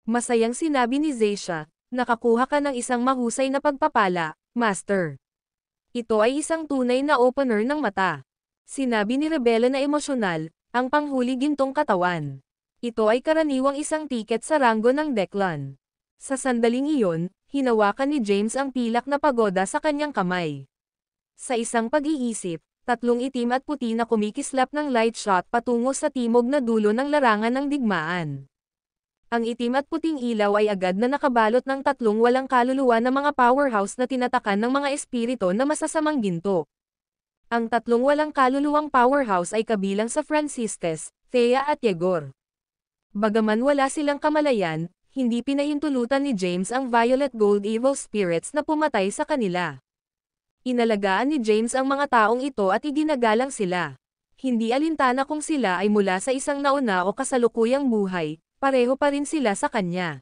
Masayang sinabi ni Zeisha, nakakuha ka ng isang mahusay na pagpapala, Master. Ito ay isang tunay na opener ng mata. Sinabi ni Rebella na emosyonal, ang panghuli gintong katawan. Ito ay karaniwang isang tiket sa ranggo ng Declan. Sa sandaling iyon, hinawakan ni James ang pilak na pagoda sa kanyang kamay. Sa isang pag-iisip, 3 itim at puti na kumikislap ng light shot patungo sa timog na dulo ng larangan ng digmaan. Ang itim at puting ilaw ay agad na nakabalot ng 3 walang kaluluwa na mga powerhouse na tinatakan ng mga espirito na masasamang ginto. Ang 3 walang kaluluwang powerhouse ay kabilang sa Franciscus, Thea at Yegor. Bagaman wala silang kamalayan, hindi pinahintulutan ni James ang Violet Gold Evil Spirits na pumatay sa kanila. Inalagaan ni James ang mga taong ito at iginagalang sila. Hindi alintana kung sila ay mula sa isang nauna o kasalukuyang buhay, pareho pa rin sila sa kanya.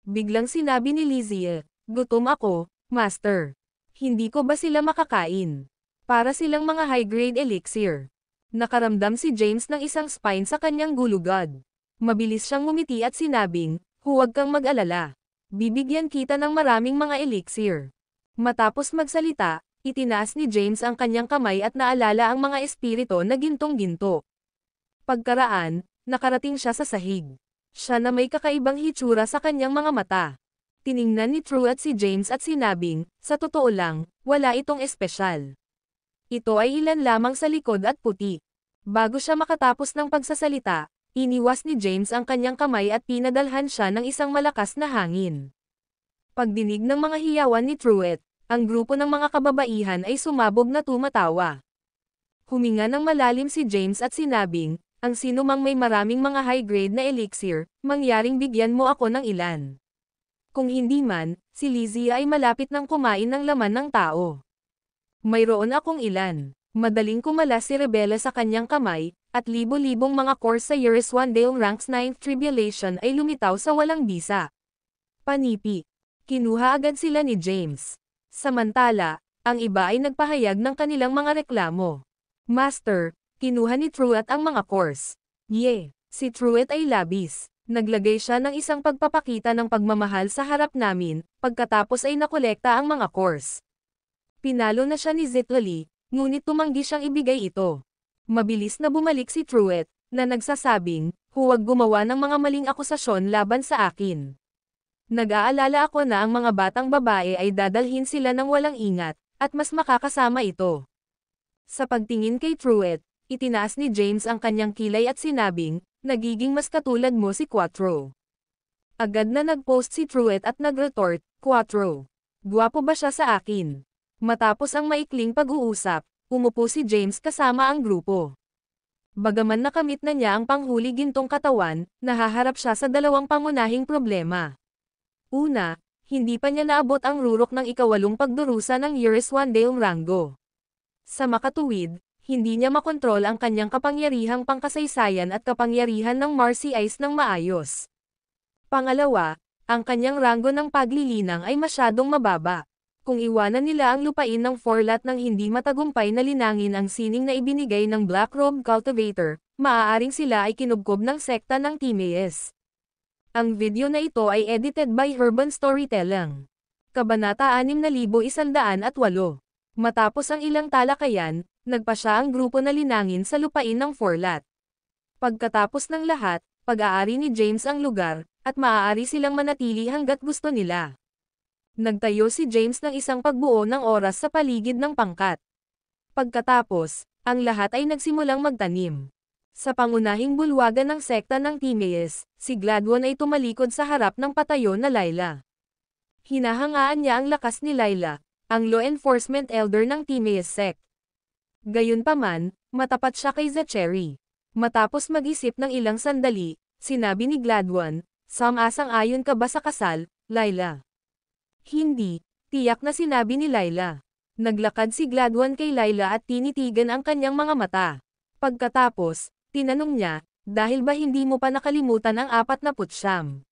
Biglang sinabi ni Lizzie, gutom ako, Master. Hindi ko ba sila makakain? Para silang mga high-grade elixir. Nakaramdam si James ng isang spine sa kanyang gulugod. Mabilis siyang ngumiti at sinabing, huwag kang mag-alala. Bibigyan kita ng maraming mga elixir. Matapos magsalita, itinaas ni James ang kanyang kamay at naalala ang mga espirito na gintong-ginto. Pagkaraan, nakarating siya sa sahig. Siya na may kakaibang hitsura sa kanyang mga mata. Tiningnan ni Truett si James at sinabing, sa totoo lang, wala itong espesyal. Ito ay ilan lamang sa likod at puti. Bago siya makatapos ng pagsasalita, iniwas ni James ang kanyang kamay at pinadalhan siya ng isang malakas na hangin. Pagdinig ng mga hiyawan ni Truett, ang grupo ng mga kababaihan ay sumabog na tumatawa. Huminga ng malalim si James at sinabing, ang sino mang may maraming mga high-grade na elixir, mangyaring bigyan mo ako ng ilan. Kung hindi man, si Lizzie ay malapit ng kumain ng laman ng tao. Mayroon akong ilan. Madaling kumala si Rebella sa kanyang kamay, at libo-libong mga course sa Years One Dale Ranks 9th Tribulation ay lumitaw sa walang bisa. Panipi. Kinuha agad sila ni James. Samantala, ang iba ay nagpahayag ng kanilang mga reklamo. Master, kinuha ni Truett ang mga course. Si Truett ay labis. Naglagay siya ng isang pagpapakita ng pagmamahal sa harap namin, pagkatapos ay nakolekta ang mga course. Pinalo na siya ni Zitlali, ngunit tumanggi siyang ibigay ito. Mabilis na bumalik si Truett, na nagsasabing, huwag gumawa ng mga maling akusasyon laban sa akin. Nag-aalala ako na ang mga batang babae ay dadalhin sila ng walang ingat, at mas makakasama ito. Sa pagtingin kay Truett, itinaas ni James ang kanyang kilay at sinabing, nagiging mas katulad mo si Quattro. Agad na nag-post si Truett at nag-retort, Quattro. Guwapo ba siya sa akin? Matapos ang maikling pag-uusap, umupo si James kasama ang grupo. Bagaman nakamit na niya ang panghuli gintong katawan, nahaharap siya sa dalawang pangunahing problema. Una, hindi pa niya naabot ang rurok ng ikawalong pagdurusa ng Years One Dale Rango. Sa makatuwid, hindi niya makontrol ang kanyang kapangyarihang pangkasaysayan at kapangyarihan ng Marcy Ice ng maayos. Pangalawa, ang kanyang rango ng paglilinang ay masyadong mababa. Kung iwanan nila ang lupain ng Forlat ng hindi matagumpay na linangin ang sining na ibinigay ng Black Robe Cultivator, maaaring sila ay kinubkob ng sekta ng Timaeus. Ang video na ito ay edited by Urban Storytelling. Kabanata 6108. Matapos ang ilang talakayan, nagpa siya ang grupo na linangin sa lupain ng Forlat. Pagkatapos ng lahat, pag-aari ni James ang lugar, at maaari silang manatili hanggat gusto nila. Nagtayo si James ng isang pagbuo ng oras sa paligid ng pangkat. Pagkatapos, ang lahat ay nagsimulang magtanim. Sa pangunahing bulwagan ng sekta ng Timaeus, si Gladwin ay tumalikod sa harap ng patayo na Layla. Hinahangaan niya ang lakas ni Layla, ang law enforcement elder ng Timaeus sect. Gayunpaman, matapat siya kay Zachary. Matapos mag-isip ng ilang sandali, sinabi ni Gladwin, "Asang-ayon ka ba sa kasal, Layla?" Hindi, tiyak na sinabi ni Layla. Naglakad si Gladwin kay Layla at tinitigan ang kanyang mga mata. Pagkatapos, tinanong niya, dahil ba hindi mo pa nakalimutan ang 49?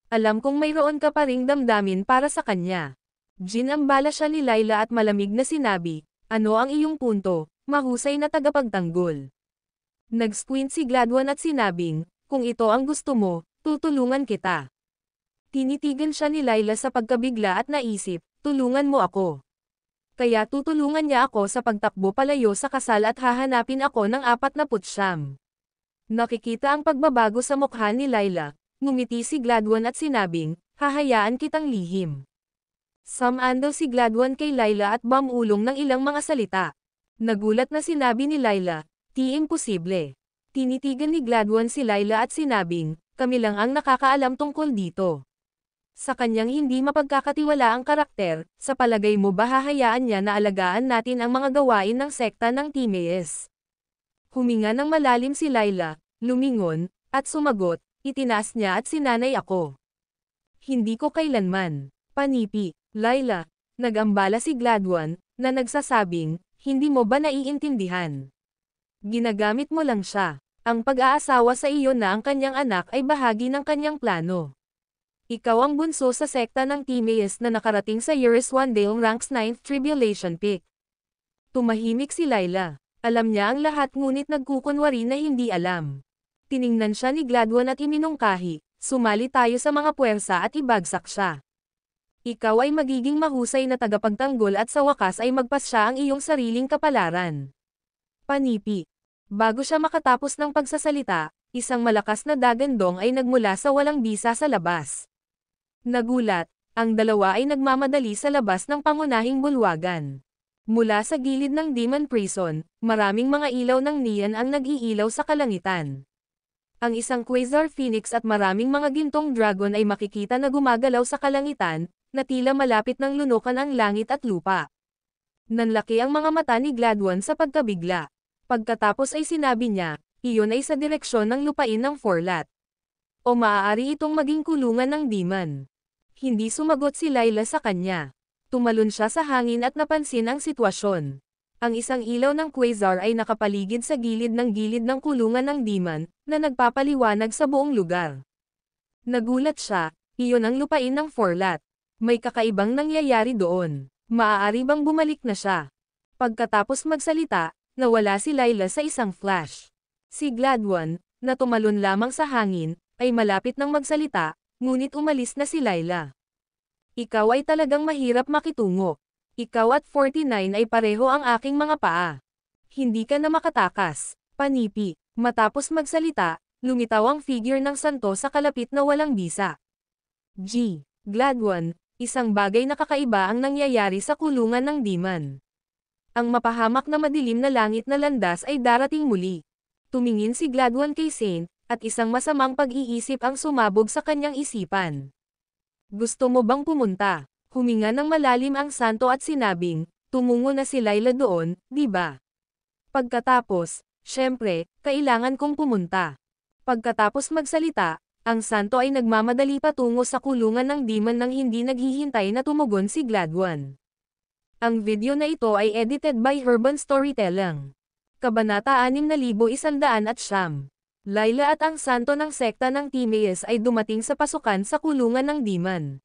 Alam kong mayroon ka pa ring damdamin para sa kanya. Ginambala siya ni Layla at malamig na sinabi, ano ang iyong punto, mahusay na tagapagtanggol. Nag-squint si Gladwin at sinabing, kung ito ang gusto mo, tutulungan kita. Tinitigan siya ni Layla sa pagkabigla at naisip, tulungan mo ako. Kaya tutulungan niya ako sa pagtakbo palayo sa kasal at hahanapin ako ng 49. Nakikita ang pagbabago sa mukha ni Layla, ngumiti si Gladwin at sinabing, hahayaan kitang lihim. Samando si Gladwin kay Layla at bumulong ng ilang mga salita. Nagulat na sinabi ni Layla, imposible. Tinitigan ni Gladwin si Layla at sinabing, kami lang ang nakakaalam tungkol dito. Sa kanyang hindi mapagkakatiwala ang karakter, sa palagay mo ba hahayaan niya na alagaan natin ang mga gawain ng sekta ng Timaeus? Huminga ng malalim si Layla, lumingon, at sumagot, itinaas niya at sinanay ako. Hindi ko kailanman. Panipi, Layla, nagambala si Gladwin, na nagsasabing, hindi mo ba naiintindihan? Ginagamit mo lang siya. Ang pag-aasawa sa iyo na ang kanyang anak ay bahagi ng kanyang plano. Ikaw ang bunso sa sekta ng Timaeus na nakarating sa Years One Dale Ranks 9th Tribulation Peak. Tumahimik si Layla. Alam niya ang lahat ngunit nagkukunwari na hindi alam. Tiningnan siya ni Gladwin at iminungkahi, sumali tayo sa mga puwersa at ibagsak siya. Ikaw ay magiging mahusay na tagapagtanggol at sa wakas ay magpasya ang iyong sariling kapalaran. Panipi. Bago siya makatapos ng pagsasalita, isang malakas na dagandong ay nagmula sa walang bisa sa labas. Nagulat, ang dalawa ay nagmamadali sa labas ng pangunahing bulwagan. Mula sa gilid ng Demon Prison, maraming mga ilaw ng neon ang nag-iilaw sa kalangitan. Ang isang Quasar Phoenix at maraming mga gintong dragon ay makikita na gumagalaw sa kalangitan, na tila malapit ng lunukan ang langit at lupa. Nanlaki ang mga mata ni Gladwin sa pagkabigla. Pagkatapos ay sinabi niya, iyon ay sa direksyon ng lupain ng Forlat. O maaari itong maging kulungan ng demon. Hindi sumagot si Layla sa kanya. Tumalon siya sa hangin at napansin ang sitwasyon. Ang isang ilaw ng quasar ay nakapaligid sa gilid ng kulungan ng demon, na nagpapaliwanag sa buong lugar. Nagulat siya, iyon ang lupain ng Forlat. May kakaibang nangyayari doon. Maaari bang bumalik na siya? Pagkatapos magsalita, nawala si Layla sa isang flash. Si Gladwin, na tumalon lamang sa hangin, ay malapit nang magsalita, ngunit umalis na si Layla. Ikaw ay talagang mahirap makitungo. Ikaw at 49 ay pareho ang aking mga paa. Hindi ka na makatakas. Panipi. Matapos magsalita, lumitaw ang figure ng santo sa kalapit na walang bisa. Gladwin, isang bagay na kakaiba ang nangyayari sa kulungan ng demon. Ang mapahamak na madilim na langit na landas ay darating muli. Tumingin si Gladwin kay Saint, at isang masamang pag-iisip ang sumabog sa kanyang isipan. Gusto mo bang pumunta? Huminga ng malalim ang santo at sinabing, tumungo na si Layla doon, di ba? Pagkatapos, syempre, kailangan kong pumunta. Pagkatapos magsalita, ang santo ay nagmamadali patungo sa kulungan ng demon nang hindi naghihintay na tumugon si Gladwin. Ang video na ito ay edited by Urban Storytelling. Kabanata 6109. Layla at ang santo ng sekta ng Timaeus ay dumating sa pasukan sa kulungan ng demon.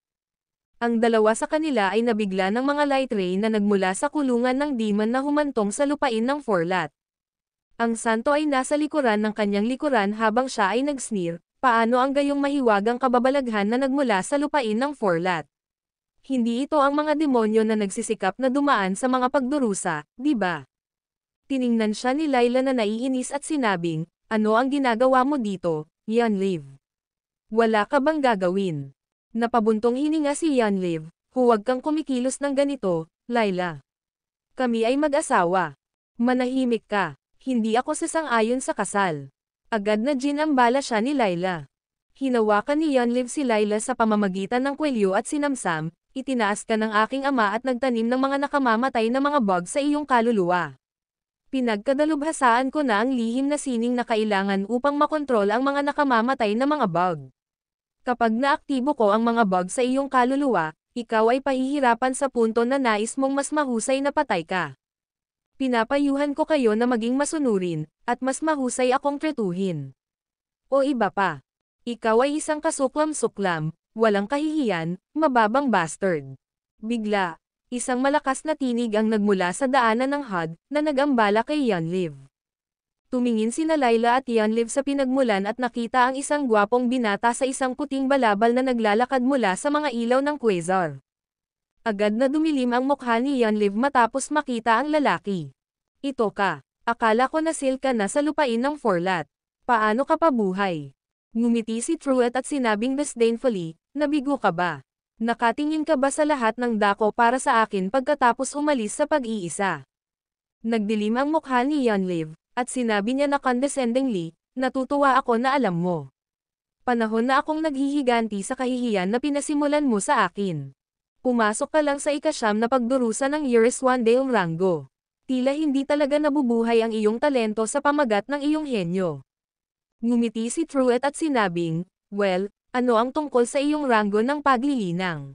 Ang dalawa sa kanila ay nabigla ng mga light ray na nagmula sa kulungan ng demon na humantong sa lupain ng Forlat. Ang santo ay nasa likuran ng kanyang likuran habang siya ay nag-sneer, paano ang gayong mahiwagang kababalaghan na nagmula sa lupain ng Forlat? Hindi ito ang mga demonyo na nagsisikap na dumaan sa mga pagdurusa, di ba? Tiningnan siya ni Layla na naiinis at sinabing, ano ang ginagawa mo dito, Yanliv? Wala ka bang gagawin? Napabuntong hininga si Yanliv, huwag kang kumikilos ng ganito, Layla. Kami ay mag-asawa. Manahimik ka, hindi ako sasang-ayon sa kasal. Agad na ginambala siya ni Layla. Hinawakan ni Yanliv si Layla sa pamamagitan ng kwelyo at sinamsam, itinaas ka ng aking ama at nagtanim ng mga nakamamatay na mga bugs sa iyong kaluluwa. Pinagkadalubhasaan ko na ang lihim na sining na kailangan upang makontrol ang mga nakamamatay na mga bug. Kapag naaktibo ko ang mga bug sa iyong kaluluwa, ikaw ay pahihirapan sa punto na nais mong mas mahusay na patay ka. Pinapayuhan ko kayo na maging masunurin, at mas mahusay akong tretuhin. O iba pa. Ikaw ay isang kasuklam-suklam, walang kahihiyan, mababang bastard. Bigla, isang malakas na tinig ang nagmula sa daanan ng HUD, na nag-ambala kay Yanliv. Tumingin sina Layla at Yanliv sa pinagmulan at nakita ang isang gwapong binata sa isang puting balabal na naglalakad mula sa mga ilaw ng quasar. Agad na dumilim ang mukha ni Yanliv matapos makita ang lalaki. Ito ka. Akala ko nasil ka na sa lupain ng Forlat. Paano ka pa buhay? Ngumiti si Truett at sinabing disdainfully, nabigo ka ba? Nakatingin ka ba sa lahat ng dako para sa akin pagkatapos umalis sa pag-iisa? Nagdilim ang mukha ni Yanliv, at sinabi niya na condescendingly, natutuwa ako na alam mo. Panahon na akong naghihiganti sa kahihiyan na pinasimulan mo sa akin. Pumasok ka lang sa ika-9 na pagdurusa ng Yuriswandale Rango. Tila hindi talaga nabubuhay ang iyong talento sa pamagat ng iyong henyo. Ngumiti si Truett at sinabing, well, ano ang tungkol sa iyong rango ng paglilinang?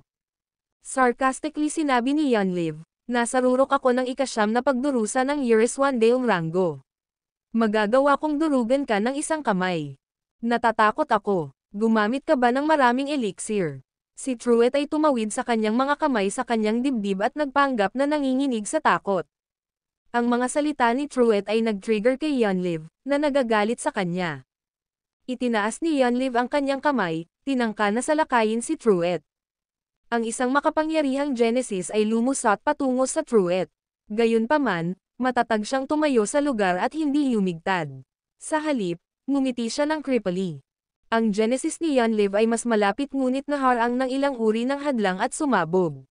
Sarcastically sinabi ni Yanliv, nasa rurok ako ng ika-9 na pagdurusa ng Yuriswandale Rango. Magagawa kong durugan ka ng isang kamay. Natatakot ako. Gumamit ka ba ng maraming elixir? Si Truett ay tumawid sa kanyang mga kamay sa kanyang dibdib at nagpanggap na nanginginig sa takot. Ang mga salita ni Truett ay nag-trigger kay Yanliv, na nagagalit sa kanya. Itinaas ni Yanliv ang kanyang kamay, tinangka na salakayin si Truett. Ang isang makapangyarihang Genesis ay lumusot patungo sa Truett. Gayunpaman, matatag siyang tumayo sa lugar at hindi lumigtad. Sa halip, ngumiti siya ng creepily. Ang Genesis ni Yanliv ay mas malapit ngunit naharang ng ilang uri ng hadlang at sumabog.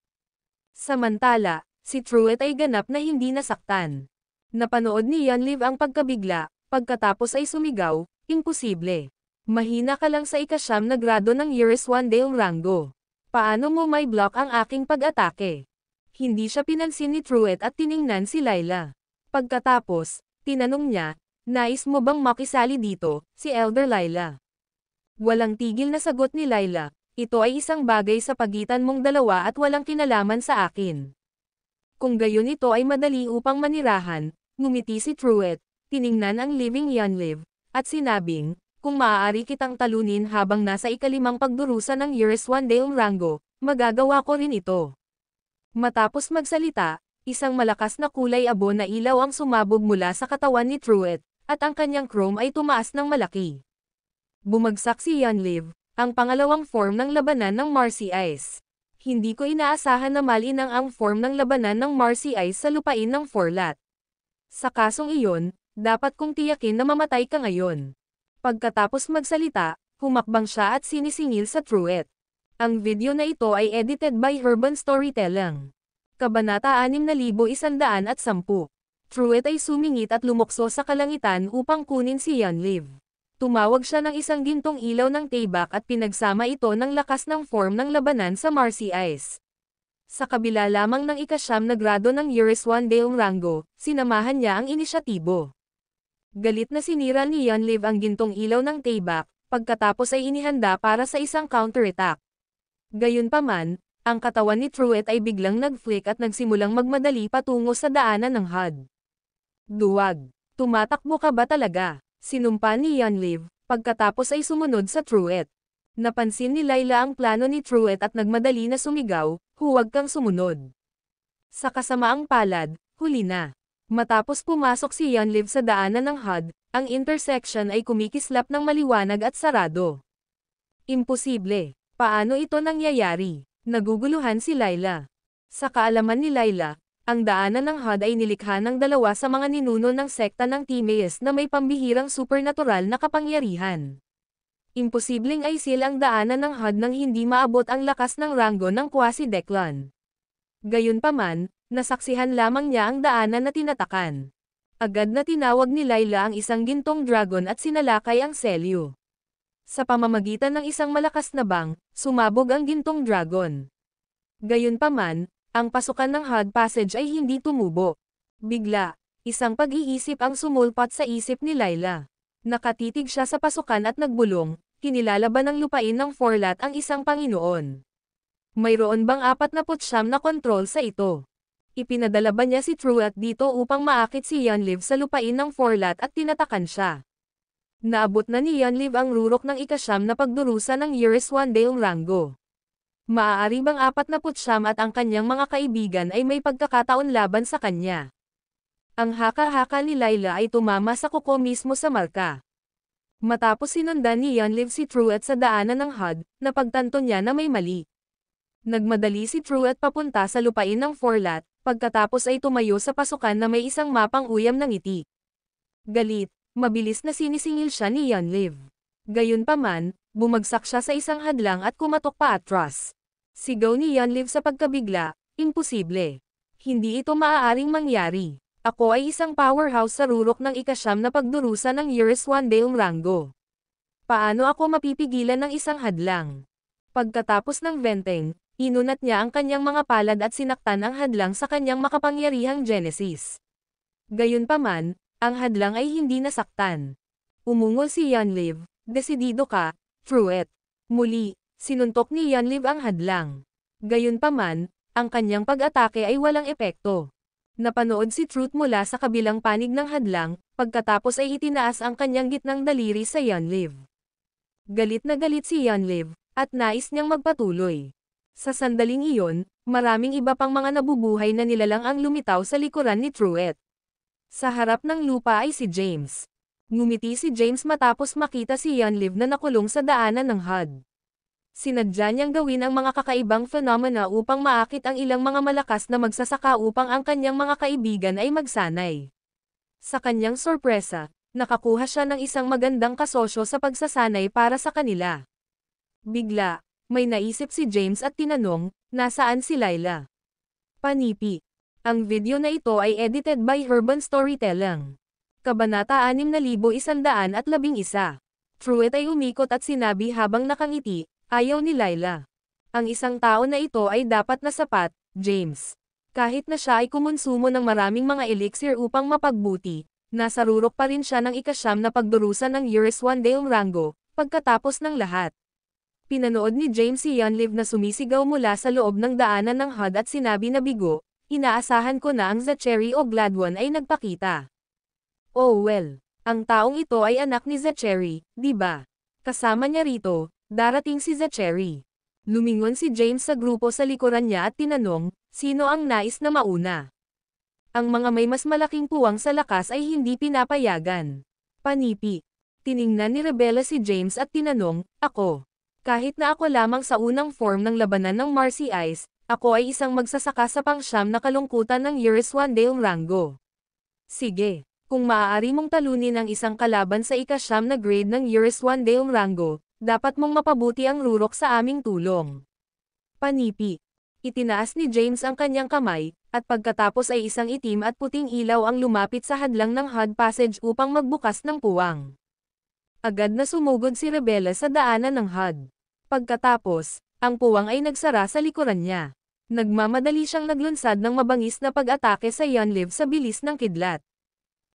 Samantala, si Truett ay ganap na hindi nasaktan. Napanood ni Yanliv ang pagkabigla, pagkatapos ay sumigaw, imposible. Mahina ka lang sa ika-9 na grado ng Yuriswandale Rango. Paano mo may block ang aking pag-atake? Hindi siya pinansin ni Truett at tiningnan si Layla. Pagkatapos, tinanong niya, nais mo bang makisali dito, si Elder Layla? Walang tigil na sagot ni Layla, Ito ay isang bagay sa pagitan mong dalawa at walang kinalaman sa akin. Kung gayon ito ay madali upang manirahan, ngumiti si Truett, tiningnan ang living Yonlev, at sinabing, kung maaari kitang talunin habang nasa ikalimang pagdurusa ng Yereswandeong Rango, magagawa ko rin ito. Matapos magsalita, isang malakas na kulay abo na ilaw ang sumabog mula sa katawan ni Truett, at ang kanyang chrome ay tumaas ng malaki. Bumagsak si Yonlev, ang pangalawang form ng labanan ng Marcy Ice. Hindi ko inaasahan na malinang ang form ng labanan ng Marcy Ice sa lupain ng Forlat. Sa kasong iyon, dapat kong tiyakin na mamatay ka ngayon. Pagkatapos magsalita, humakbang siya at sinisingil sa Truett. Ang video na ito ay edited by Urban Storytelling. Kabanata 6110. Truett ay sumingit at lumukso sa kalangitan upang kunin si Yonlev. Tumawag siya ng isang gintong ilaw ng taybak at pinagsama ito ng lakas ng form ng labanan sa Marcy Ice. Sa kabila lamang ng ika-9 na grado ng Yereswandeong Rango, sinamahan niya ang inisyatibo. Galit na sinira ni Yonlev ang gintong ilaw ng taybak, pagkatapos ay inihanda para sa isang counterattack. Gayunpaman, ang katawan ni Truett ay biglang nag-flick at nagsimulang magmadali patungo sa daanan ng HUD. Duwag. Tumatakbo ka ba talaga? Sinumpa ni Yonlev, pagkatapos ay sumunod sa Truett. Napansin ni Layla ang plano ni Truett at nagmadali na sumigaw, huwag kang sumunod. Sa kasamaang palad, huli na. Matapos pumasok si Yonlev sa daanan ng HUD, ang intersection ay kumikislap ng maliwanag at sarado. Imposible. Paano ito nangyayari? Naguguluhan si Layla. Sa kaalaman ni Layla, ang daanan ng HUD ay nilikha ng dalawa sa mga ninuno ng sekta ng Timaeus na may pambihirang supernatural na kapangyarihan. Imposibleng aisil ang daanan ng HUD nang hindi maabot ang lakas ng rango ng Quasi-Declan. Gayunpaman, nasaksihan lamang niya ang daanan na tinatakan. Agad na tinawag ni Layla ang isang gintong dragon at sinalakay ang selyo. Sa pamamagitan ng isang malakas na bang, sumabog ang gintong dragon. Gayunpaman, ang pasukan ng HUD passage ay hindi tumubo. Bigla, isang pag-iisip ang sumulpat sa isip ni Layla. Nakatitig siya sa pasukan at nagbulong, kinilalaban ng lupain ng Forlat ang isang Panginoon. Mayroon bang 49 na kontrol sa ito? Ipinadala ba niya si Truett dito upang maakit si Yonlev sa lupain ng Forlat at tinatakan siya? Naabot na ni Yonlev ang rurok ng ika-9 na pagdurusa ng Yereswandeong Rango. Maaari bang 49 at ang kanyang mga kaibigan ay may pagkakataon laban sa kanya? Ang haka-haka ni Layla ay tumama sa kuko mismo sa marka. Matapos sinundan ni Yonlev si Truett sa daanan ng HUD, napagtanto niya na may mali. Nagmadali si Truett papunta sa lupain ng Forlat, pagkatapos ay tumayo sa pasukan na may isang mapang uyam ng ngiti. Galit, mabilis na sinisingil siya ni Yonlev. Gayunpaman, bumagsak siya sa isang hadlang at kumatok pa atras. Sigaw ni Yonlev sa pagkabigla, imposible. Hindi ito maaaring mangyari. Ako ay isang powerhouse sa rurok ng ika-9 na pagdurusa ng Yereswandeong Rango. Paano ako mapipigilan ng isang hadlang? Pagkatapos ng venting, inunat niya ang kanyang mga palad at sinaktan ang hadlang sa kanyang makapangyarihang Genesis. Gayunpaman, ang hadlang ay hindi nasaktan. Umungol si Yonlev, desidido ka, Truett. Muli, sinuntok ni Yonlev ang hadlang. Gayunpaman, ang kanyang pag-atake ay walang epekto. Napanood si Truett mula sa kabilang panig ng hadlang, pagkatapos ay itinaas ang kanyang gitnang daliri sa Yonlev. Galit na galit si Yonlev, at nais niyang magpatuloy. Sa sandaling iyon, maraming iba pang mga nabubuhay na nilalang ang lumitaw sa likuran ni Truett. Sa harap ng lupa ay si James. Ngumiti si James matapos makita si Yonlev na nakulong sa daanan ng HUD. Sinadya niyang gawin ang mga kakaibang phenomena upang maakit ang ilang mga malakas na magsasaka upang ang kanyang mga kaibigan ay magsanay. Sa kanyang sorpresa, nakakuha siya ng isang magandang kasosyo sa pagsasanay para sa kanila. Bigla, may naisip si James at tinanong, nasaan si Layla? Panipi. Ang video na ito ay edited by Urban Storytelling. Kabanata 6111. Truett ay umikot at sinabi habang nakangiti, ayaw ni Layla. Ang isang tao na ito ay dapat na sapat, James. Kahit na siya ay kumonsumo ng maraming mga elixir upang mapagbuti, nasa rurok pa rin siya ng ika-9 na pagdurusa ng Yereswandeong Rango, pagkatapos ng lahat. Pinanood ni James si Yonliv na sumisigaw mula sa loob ng daanan ng HUD at sinabi na bigo, inaasahan ko na ang Zachary o Gladwin ay nagpakita. Oh well, ang taong ito ay anak ni Zachary, di ba? Kasama niya rito, darating si Zachary. Lumingon si James sa grupo sa likuran niya at tinanong, sino ang nais na mauna? Ang mga may mas malaking puwang sa lakas ay hindi pinapayagan. Panipi. Tiningnan ni Rebella si James at tinanong, ako. Kahit na ako lamang sa unang form ng labanan ng Marcy Ice, ako ay isang magsasaka sa pangsyam na kalungkutan ng Uriswandale Rango. Sige, kung maaari mong talunin ang isang kalaban sa ikasyam na grade ng Uriswandale Rango, dapat mong mapabuti ang rurok sa aming tulong. Panipi. Itinaas ni James ang kanyang kamay, at pagkatapos ay isang itim at puting ilaw ang lumapit sa hadlang ng HUD passage upang magbukas ng puwang. Agad na sumugod si Rebella sa daanan ng HUD. Pagkatapos, ang puwang ay nagsara sa likuran niya. Nagmamadali siyang naglunsad ng mabangis na pag-atake sa Yonliv sa bilis ng kidlat.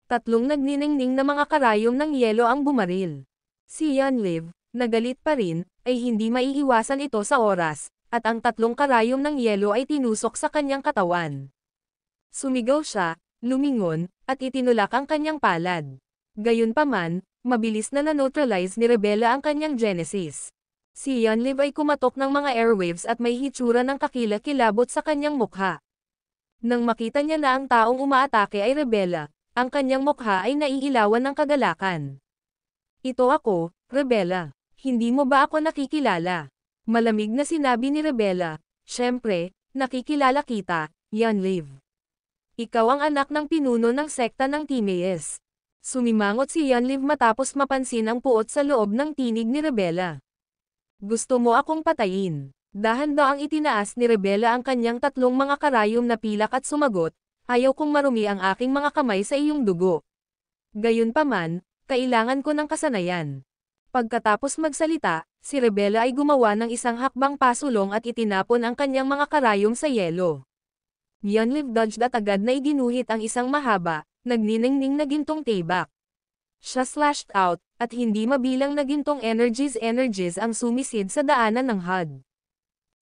Tatlong nagniningning na mga karayom ng yelo ang bumaril. Si Yonliv, nagalit pa rin, ay hindi maiiwasan ito sa oras, at ang tatlong karayom ng yelo ay tinusok sa kanyang katawan. Sumigaw siya, lumingon, at itinulak ang kanyang palad. Gayunpaman, mabilis na na-neutralize ni Rebella ang kanyang Genesis. Si Yonliv ay kumatok ng mga airwaves at may hitsura ng kakilakilabot sa kanyang mukha. Nang makita niya na ang taong umaatake ay Rebella, ang kanyang mukha ay naiilawan ng kagalakan. Ito ako, Rebella. Hindi mo ba ako nakikilala? Malamig na sinabi ni Rebella, syempre, nakikilala kita, Yonliv. Ikaw ang anak ng pinuno ng sekta ng Timaeus. Sumimangot si Yonliv matapos mapansin ang puot sa loob ng tinig ni Rebella. Gusto mo akong patayin? Dahan-daang itinaas ni Rebella ang kanyang tatlong mga karayom na pilak at sumagot, ayaw kong marumi ang aking mga kamay sa iyong dugo. Gayunpaman, kailangan ko ng kasanayan. Pagkatapos magsalita, si Rebella ay gumawa ng isang hakbang pasulong at itinapon ang kanyang mga karayom sa yelo. Yonliv dodged at agad na iginuhit ang isang mahaba, nagniningning na gintong tibak. Siya slashed out, at hindi mabilang na gintong energies ang sumisid sa daanan ng HUD.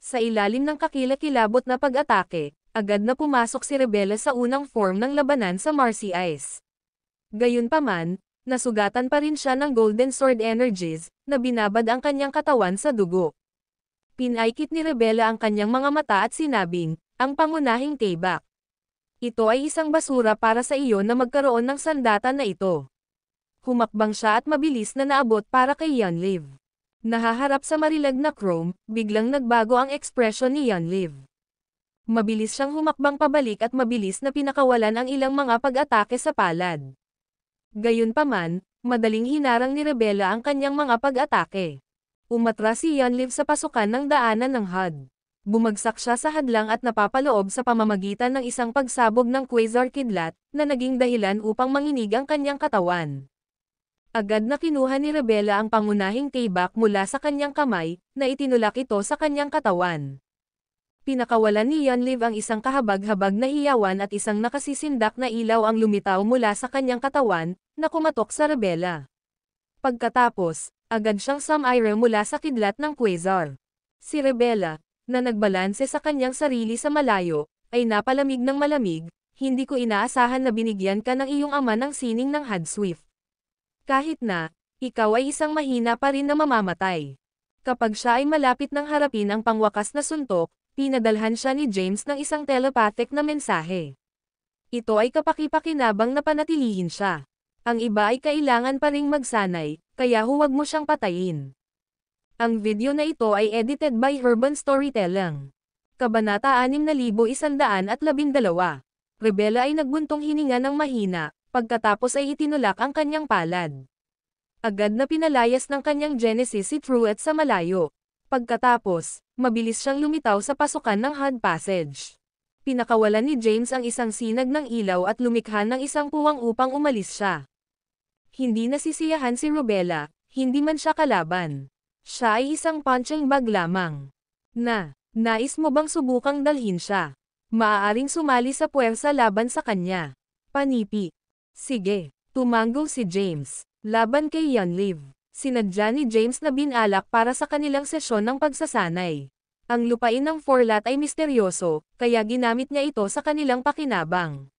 Sa ilalim ng kakilakilabot na pag-atake, agad na pumasok si Rebella sa unang form ng labanan sa Marcy Ice. Gayunpaman, nasugatan pa rin siya ng Golden Sword energies, na binabad ang kanyang katawan sa dugo. Pinaikit ni Rebella ang kanyang mga mata at sinabing, ang pangunahing tibak. Ito ay isang basura para sa iyo na magkaroon ng sandata na ito. Humakbang siya at mabilis na naabot para kay Yonliv. Nahaharap sa marilag na chrome, biglang nagbago ang ekspresyon ni Yonliv. Mabilis siyang humakbang pabalik at mabilis na pinakawalan ang ilang mga pag-atake sa palad. Gayunpaman, madaling hinarang ni Rebella ang kanyang mga pag-atake. Umatras si Yonliv sa pasukan ng daanan ng HUD. Bumagsak siya sa hadlang at napapaloob sa pamamagitan ng isang pagsabog ng quasar kidlat, na naging dahilan upang manginig ang kanyang katawan. Agad na kinuha ni Rebella ang pangunahing tibak mula sa kanyang kamay, na itinulak ito sa kanyang katawan. Pinakawalan ni Yonliv ang isang kahabag-habag na hiyawan at isang nakasisindak na ilaw ang lumitaw mula sa kanyang katawan, na kumatok sa Rebella. Pagkatapos, agad siyang sumaire mula sa kidlat ng quasar. Si Rebella, na nagbalanse sa kanyang sarili sa malayo, ay napalamig ng malamig, hindi ko inaasahan na binigyan ka ng iyong ama ng sining ng HUD Swift. Kahit na, ikaw ay isang mahina pa rin na mamamatay. Kapag siya ay malapit ng harapin ang pangwakas na suntok, pinadalhan siya ni James ng isang telepathic na mensahe. Ito ay kapaki-pakinabang na panatilihin siya. Ang iba ay kailangan pa ring magsanay, kaya huwag mo siyang patayin. Ang video na ito ay edited by Urban Storytelling. Kabanata 6112. Rebella ay nagbuntong hininga ng mahina, pagkatapos ay itinulak ang kanyang palad. Agad na pinalayas ng kanyang Genesis si Truett sa malayo. Pagkatapos, mabilis siyang lumitaw sa pasukan ng HUD passage. Pinakawalan ni James ang isang sinag ng ilaw at lumikha ng isang puwang upang umalis siya. Hindi nasisiyahan si Rebella, hindi man siya kalaban. Siya ay isang punching bag lamang. Nais mo bang subukang dalhin siya? Maaaring sumali sa puwersa laban sa kanya. Panipi. Sige, tumango si James. Laban kay Yonliv. Sinadya ni James na binalak para sa kanilang sesyon ng pagsasanay. Ang lupain ng Forlat ay misteryoso, kaya ginamit niya ito sa kanilang pakinabang.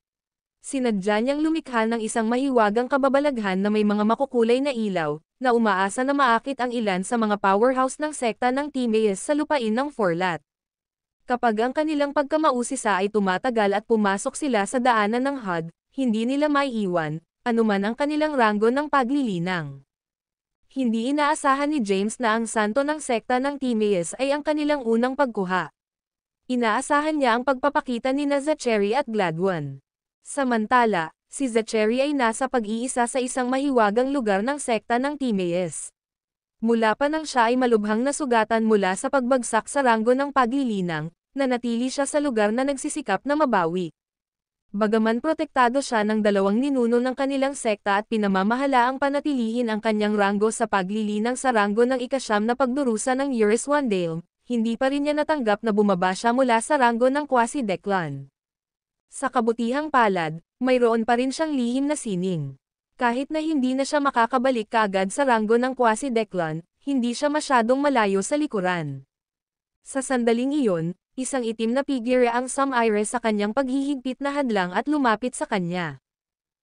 Sinadya niyang lumikha ng isang mahiwagang kababalaghan na may mga makukulay na ilaw, na umaasa na maakit ang ilan sa mga powerhouse ng sekta ng Timaeus sa lupain ng Forlat. Kapag ang kanilang pagkamausisa ay tumatagal at pumasok sila sa daanan ng HUD, hindi nila maiiwan, anuman ang kanilang ranggo ng paglilinang. Hindi inaasahan ni James na ang santo ng sekta ng Timaeus ay ang kanilang unang pagkuha. Inaasahan niya ang pagpapakita ni Zachary at Gladwin. Samantala, si Zachary ay nasa pag-iisa sa isang mahiwagang lugar ng sekta ng Timaeus. Mula pa nang siya ay malubhang nasugatan mula sa pagbagsak sa ranggo ng paglilinang, nanatili siya sa lugar na nagsisikap na mabawi. Bagaman protektado siya ng dalawang ninuno ng kanilang sekta at pinamamahala ang panatilihin ang kanyang ranggo sa paglilinang sa ranggo ng ikasyam na pagdurusa ng Eurus Wandale, hindi pa rin niya natanggap na bumaba siya mula sa ranggo ng Quasi-Declan. Sa kabutihang palad, mayroon pa rin siyang lihim na sining. Kahit na hindi na siya makakabalik kaagad sa ranggo ng Quasi-Declan, hindi siya masyadong malayo sa likuran. Sa sandaling iyon, isang itim na figure ang sumire sa kanyang paghihigpit na hadlang at lumapit sa kanya.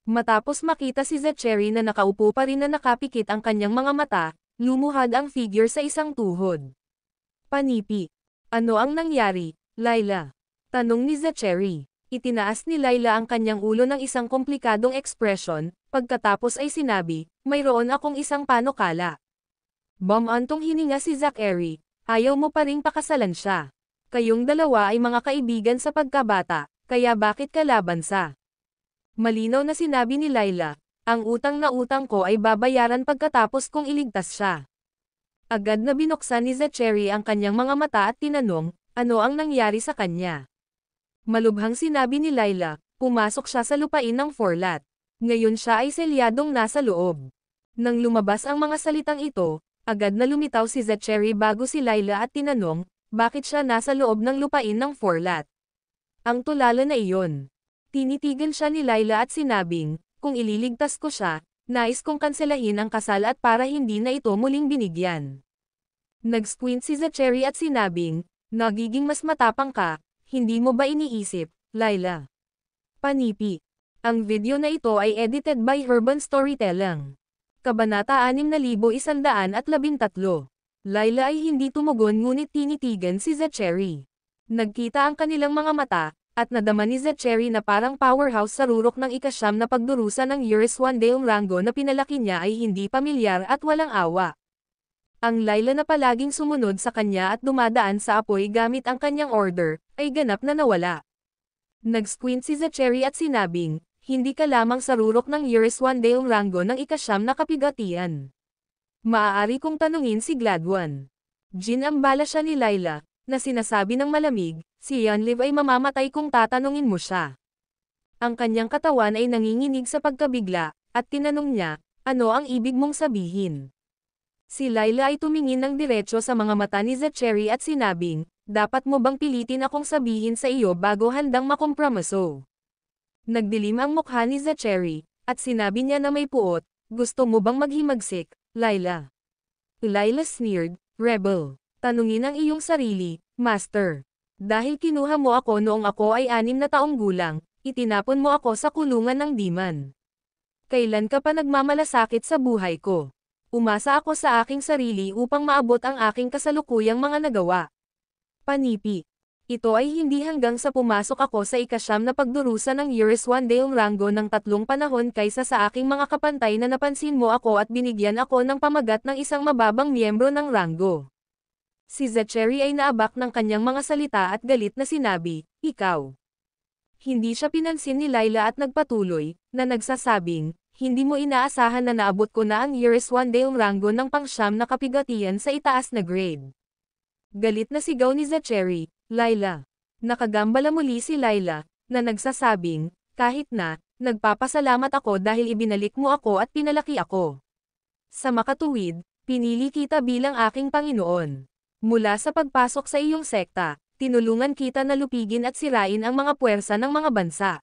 Matapos makita si Zachary na nakaupo pa rin na nakapikit ang kanyang mga mata, lumuhad ang figure sa isang tuhod. Panipi. Ano ang nangyari, Layla? Tanong ni Zachary. Itinaas ni Layla ang kanyang ulo ng isang komplikadong ekspresyon, pagkatapos ay sinabi, mayroon akong isang panukala. Bumantong hininga si Zachary, ayaw mo pa ring pakasalan siya. Kayong dalawa ay mga kaibigan sa pagkabata, kaya bakit kalaban sa? Malinaw na sinabi ni Layla, ang utang na utang ko ay babayaran pagkatapos kong iligtas siya. Agad na binuksan ni Zachary ang kanyang mga mata at tinanong, ano ang nangyari sa kanya? Malubhang sinabi ni Layla, pumasok siya sa lupain ng Forlat. Ngayon siya ay selyadong nasa loob. Nang lumabas ang mga salitang ito, agad na lumitaw si Zachary bago si Layla at tinanong, bakit siya nasa loob ng lupain ng Forlat? Ang tulala na iyon. Tinitigan siya ni Layla at sinabing, kung ililigtas ko siya, nais kong kanselahin ang kasal at para hindi na ito muling binigyan. Nag-squint si Zachary at sinabing, nagiging mas matapang ka. Hindi mo ba iniisip, Layla? Panipi. Ang video na ito ay edited by Herban Storytelling. Kabanata 6113. Layla ay hindi tumugon ngunit tinitigan si Zachary. Nagkita ang kanilang mga mata, at nadama ni Zachary na parang powerhouse sa rurok ng ikasyam na pagdurusa ng Eurus Wandale ranggo na pinalaki niya ay hindi pamilyar at walang awa. Ang Layla na palaging sumunod sa kanya at dumadaan sa apoy gamit ang kanyang order, ay ganap na nawala. Nag-squint si Zachary at sinabing, hindi ka lamang sa rurok ng Eurus Wandale ranggo ng ikasyam na kapigatian. Maaari kong tanungin si Gladwin. Ginambala siya ni Layla, na sinasabi ng malamig, si Yonliv ay mamamatay kung tatanungin mo siya. Ang kanyang katawan ay nanginginig sa pagkabigla, at tinanong niya, ano ang ibig mong sabihin? Si Layla ay tumingin ng diretso sa mga mata ni Zachary at sinabing, dapat mo bang pilitin akong sabihin sa iyo bago handang makompromiso? Nagdilim ang mukha ni Zachary, at sinabi niya na may puot, gusto mo bang maghimagsik, Layla? Layla sneered, rebel. Tanungin ang iyong sarili, Master. Dahil kinuha mo ako noong ako ay 6 na taong gulang, itinapon mo ako sa kulungan ng Demon. Kailan ka pa nagmamalasakit sa buhay ko? Umasa ako sa aking sarili upang maabot ang aking kasalukuyang mga nagawa. Panipi. Ito ay hindi hanggang sa pumasok ako sa ikasyam na pagdurusa ng Eurus Wandale ranggo ng 3 panahon kaysa sa aking mga kapantay na napansin mo ako at binigyan ako ng pamagat ng isang mababang miyembro ng ranggo. Si Zachary ay naabak ng kanyang mga salita at galit na sinabi, ikaw. Hindi siya pinansin ni Layla at nagpatuloy, na nagsasabing, hindi mo inaasahan na naabot ko na ang Eurus Wandale ranggo ng pang-9 na kapigatian sa itaas na grade. Galit na sigaw ni Zachary, Layla. Nakagambala muli si Layla, na nagsasabing, kahit na, nagpapasalamat ako dahil ibinalik mo ako at pinalaki ako. Sa makatuwid, pinili kita bilang aking Panginoon. Mula sa pagpasok sa iyong sekta, tinulungan kita na lupigin at sirain ang mga puwersa ng mga bansa.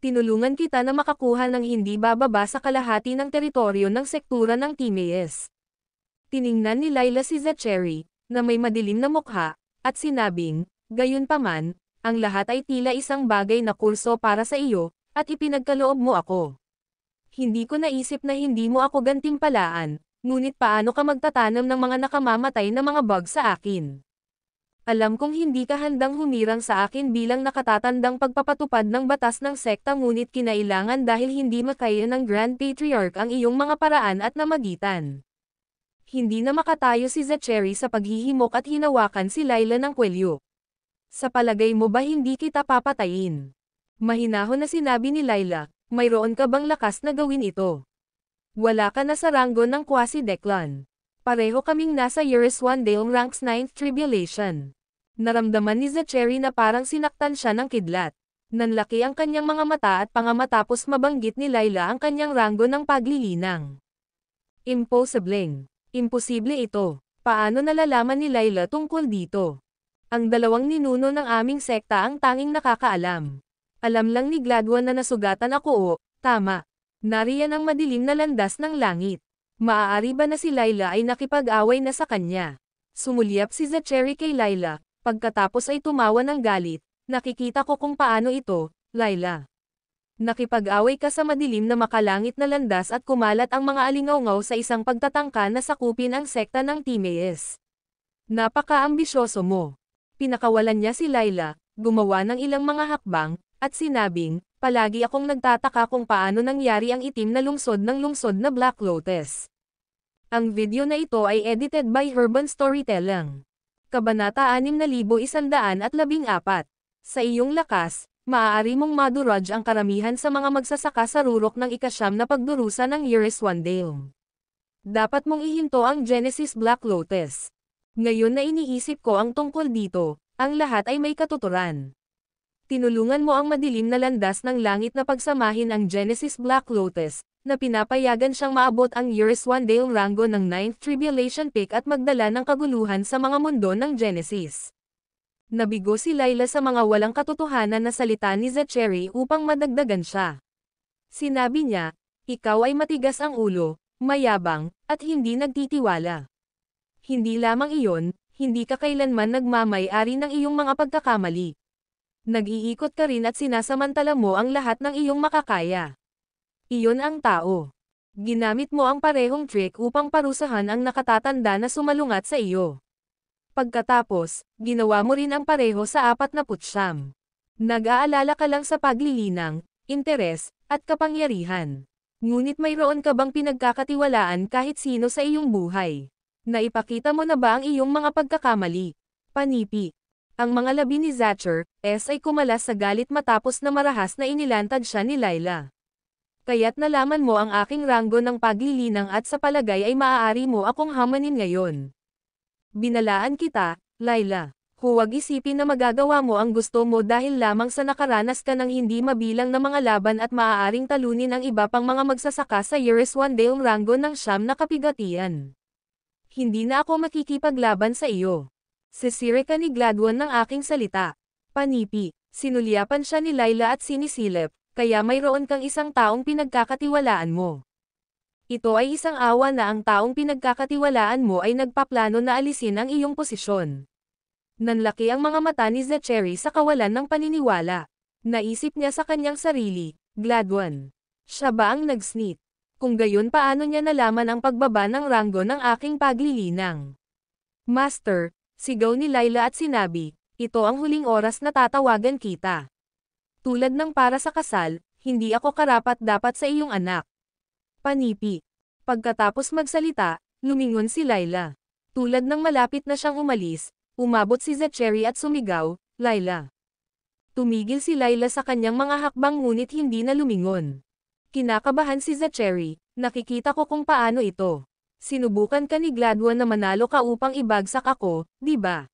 Tinulungan kita na makakuha ng hindi bababa sa kalahati ng teritoryo ng sektura ng Timaeus. Tiningnan ni Layla si Zachary, na may madilim na mukha, at sinabing, "Gayunpaman, ang lahat ay tila isang bagay na kurso para sa iyo, at ipinagkaloob mo ako. Hindi ko naisip na hindi mo ako gantimpalaan, ngunit paano ka magtatanam ng mga nakamamatay na mga bug sa akin? Alam kong hindi ka handang humirang sa akin bilang nakatatandang pagpapatupad ng batas ng sekta, ngunit kinailangan dahil hindi makaya ng Grand Patriarch ang iyong mga paraan at namagitan." Hindi na makatayo si Zachary sa paghihimok at hinawakan si Layla ng kwelyo. "Sa palagay mo ba hindi kita papatayin?" Mahinahon na sinabi ni Layla, "Mayroon ka bang lakas na gawin ito? Wala ka na sa ranggo ng Quasi-Declan. Pareho kaming nasa Euryswandale Ranks 9th Tribulation." Naramdaman ni Zachary na parang sinaktan siya ng kidlat. Nanlaki ang kanyang mga mata at pangamatapos mabanggit ni Layla ang kanyang ranggo ng paglilinang. Imposibleng. Imposible ito. Paano nalalaman ni Layla tungkol dito? Ang dalawang ninuno ng aming sekta ang tanging nakakaalam. Alam lang ni Gladwin na nasugatan ako o, tama. Nariyan ang madilim na landas ng langit. Maaari ba na si Layla ay nakipag-away na sa kanya? Sumulyap si Zachary kay Layla, pagkatapos ay tumawa ng galit. "Nakikita ko kung paano ito, Layla. Nakipag-away ka sa madilim na makalangit na landas at kumalat ang mga alingawngaw sa isang pagtatangka na sakupin ang sekta ng Timaeus. Napaka-ambisyoso mo." Pinakawalan niya si Layla, gumawa ng ilang mga hakbang, at sinabing, "Palagi akong nagtataka kung paano nangyari ang itim na lungsod na Black Lotus." Ang video na ito ay edited by Herban Storytelling. Kabanata 6114. Sa iyong lakas, maaari mong madurage ang karamihan sa mga magsasaka sa rurok ng ikasyam na pagdurusa ng Euryswandale. Dapat mong ihinto ang Genesis Black Lotus. Ngayon na iniisip ko ang tungkol dito, ang lahat ay may katuturan. Tinulungan mo ang madilim na landas ng langit na pagsamahin ang Genesis Black Lotus, na pinapayagan siyang maabot ang Euryswandale ranggo ng 9th Tribulation Peak at magdala ng kaguluhan sa mga mundo ng Genesis. Nabigo si Layla sa mga walang katotohanan na salita ni Zachary upang madagdagan siya. Sinabi niya, "Ikaw ay matigas ang ulo, mayabang, at hindi nagtitiwala. Hindi lamang iyon, hindi ka kailanman nagmamay-ari ng iyong mga pagkakamali. Nag-iikot ka rin at sinasamantala mo ang lahat ng iyong makakaya. Iyon ang tao. Ginamit mo ang parehong trick upang parusahan ang nakatatanda na sumalungat sa iyo. Pagkatapos, ginawa mo rin ang pareho sa 49. Nag-aalala ka lang sa paglilinang, interes, at kapangyarihan. Ngunit mayroon ka bang pinagkakatiwalaan kahit sino sa iyong buhay? Naipakita mo na ba ang iyong mga pagkakamali?" Panipi. Ang mga labi ni Zacher, ay kumalas sa galit matapos na marahas na inilantad siya ni Layla. "Kaya't nalaman mo ang aking ranggo ng paglilinang at sa palagay ay maaari mo akong hamanin ngayon. Binalaan kita, Layla. Huwag isipin na magagawa mo ang gusto mo dahil lamang sa nakaranas ka ng hindi mabilang na mga laban at maaaring talunin ang iba pang mga magsasaka sa Euryswandale ranggo ng 9 na kapigatian. Hindi na ako makikipaglaban sa iyo." Sisire ka ni Gladwin ng aking salita. Panipi. Sinulyapan siya ni Layla at sinisilip, "Kaya mayroon kang isang taong pinagkakatiwalaan mo. Ito ay isang awa na ang taong pinagkakatiwalaan mo ay nagpaplano na alisin ang iyong posisyon." Nanlaki ang mga mata ni Zachary sa kawalan ng paniniwala. Naisip niya sa kanyang sarili, "Gladwin. Siya ba ang nag-sneak? Kung gayon paano niya nalaman ang pagbaba ng ranggo ng aking paglilinang?" "Master," sigaw ni Layla at sinabi, "Ito ang huling oras na tatawagan kita. Tulad ng para sa kasal, hindi ako karapat-dapat sa iyong anak." Panipi. Pagkatapos magsalita, lumingon si Layla. Tulad ng malapit na siyang umalis, umabot si Zachary at sumigaw, "Layla." Tumigil si Layla sa kanyang mga hakbang ngunit hindi na lumingon. Kinakabahan si Zachary, "Nakikita ko kung paano ito. Sinubukan ka ni Gladwin na manalo ka upang ibagsak ako, di ba?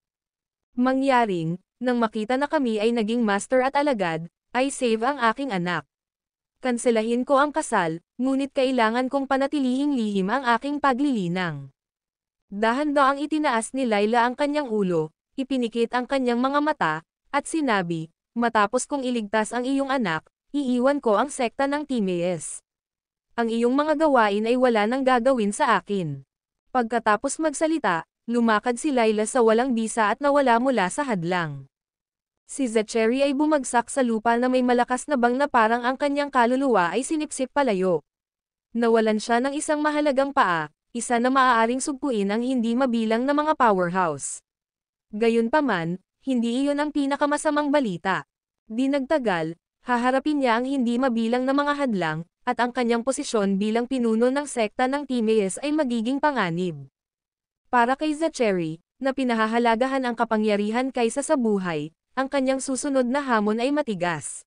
Mangyaring, nang makita na kami ay naging master at alagad, ay save ang aking anak. Kanselahin ko ang kasal, ngunit kailangan kong panatilihing lihim ang aking paglilinang." Dahan-daang itinaas ni Layla ang kanyang ulo, ipinikit ang kanyang mga mata, at sinabi, "Matapos kong iligtas ang iyong anak, iiwan ko ang sekta ng Timaeus. Ang iyong mga gawain ay wala nang gagawin sa akin. Pagkatapos magsalita, lumakad si Layla sa walang bisa at nawala mula sa hadlang. Si Zachary ay bumagsak sa lupa na may malakas na bang na parang ang kanyang kaluluwa ay sinipsip palayo. Nawalan siya ng isang mahalagang paa, isa na maaaring sugpuin ang hindi mabilang na mga powerhouse. Gayunpaman, hindi iyon ang pinakamasamang balita. Di nagtagal, haharapin niya ang hindi mabilang na mga hadlang, at ang kanyang posisyon bilang pinuno ng sekta ng Timaeus ay magiging panganib. Para kay Zachary, na pinahahalagahan ang kapangyarihan kaysa sa buhay, ang kanyang susunod na hamon ay matigas.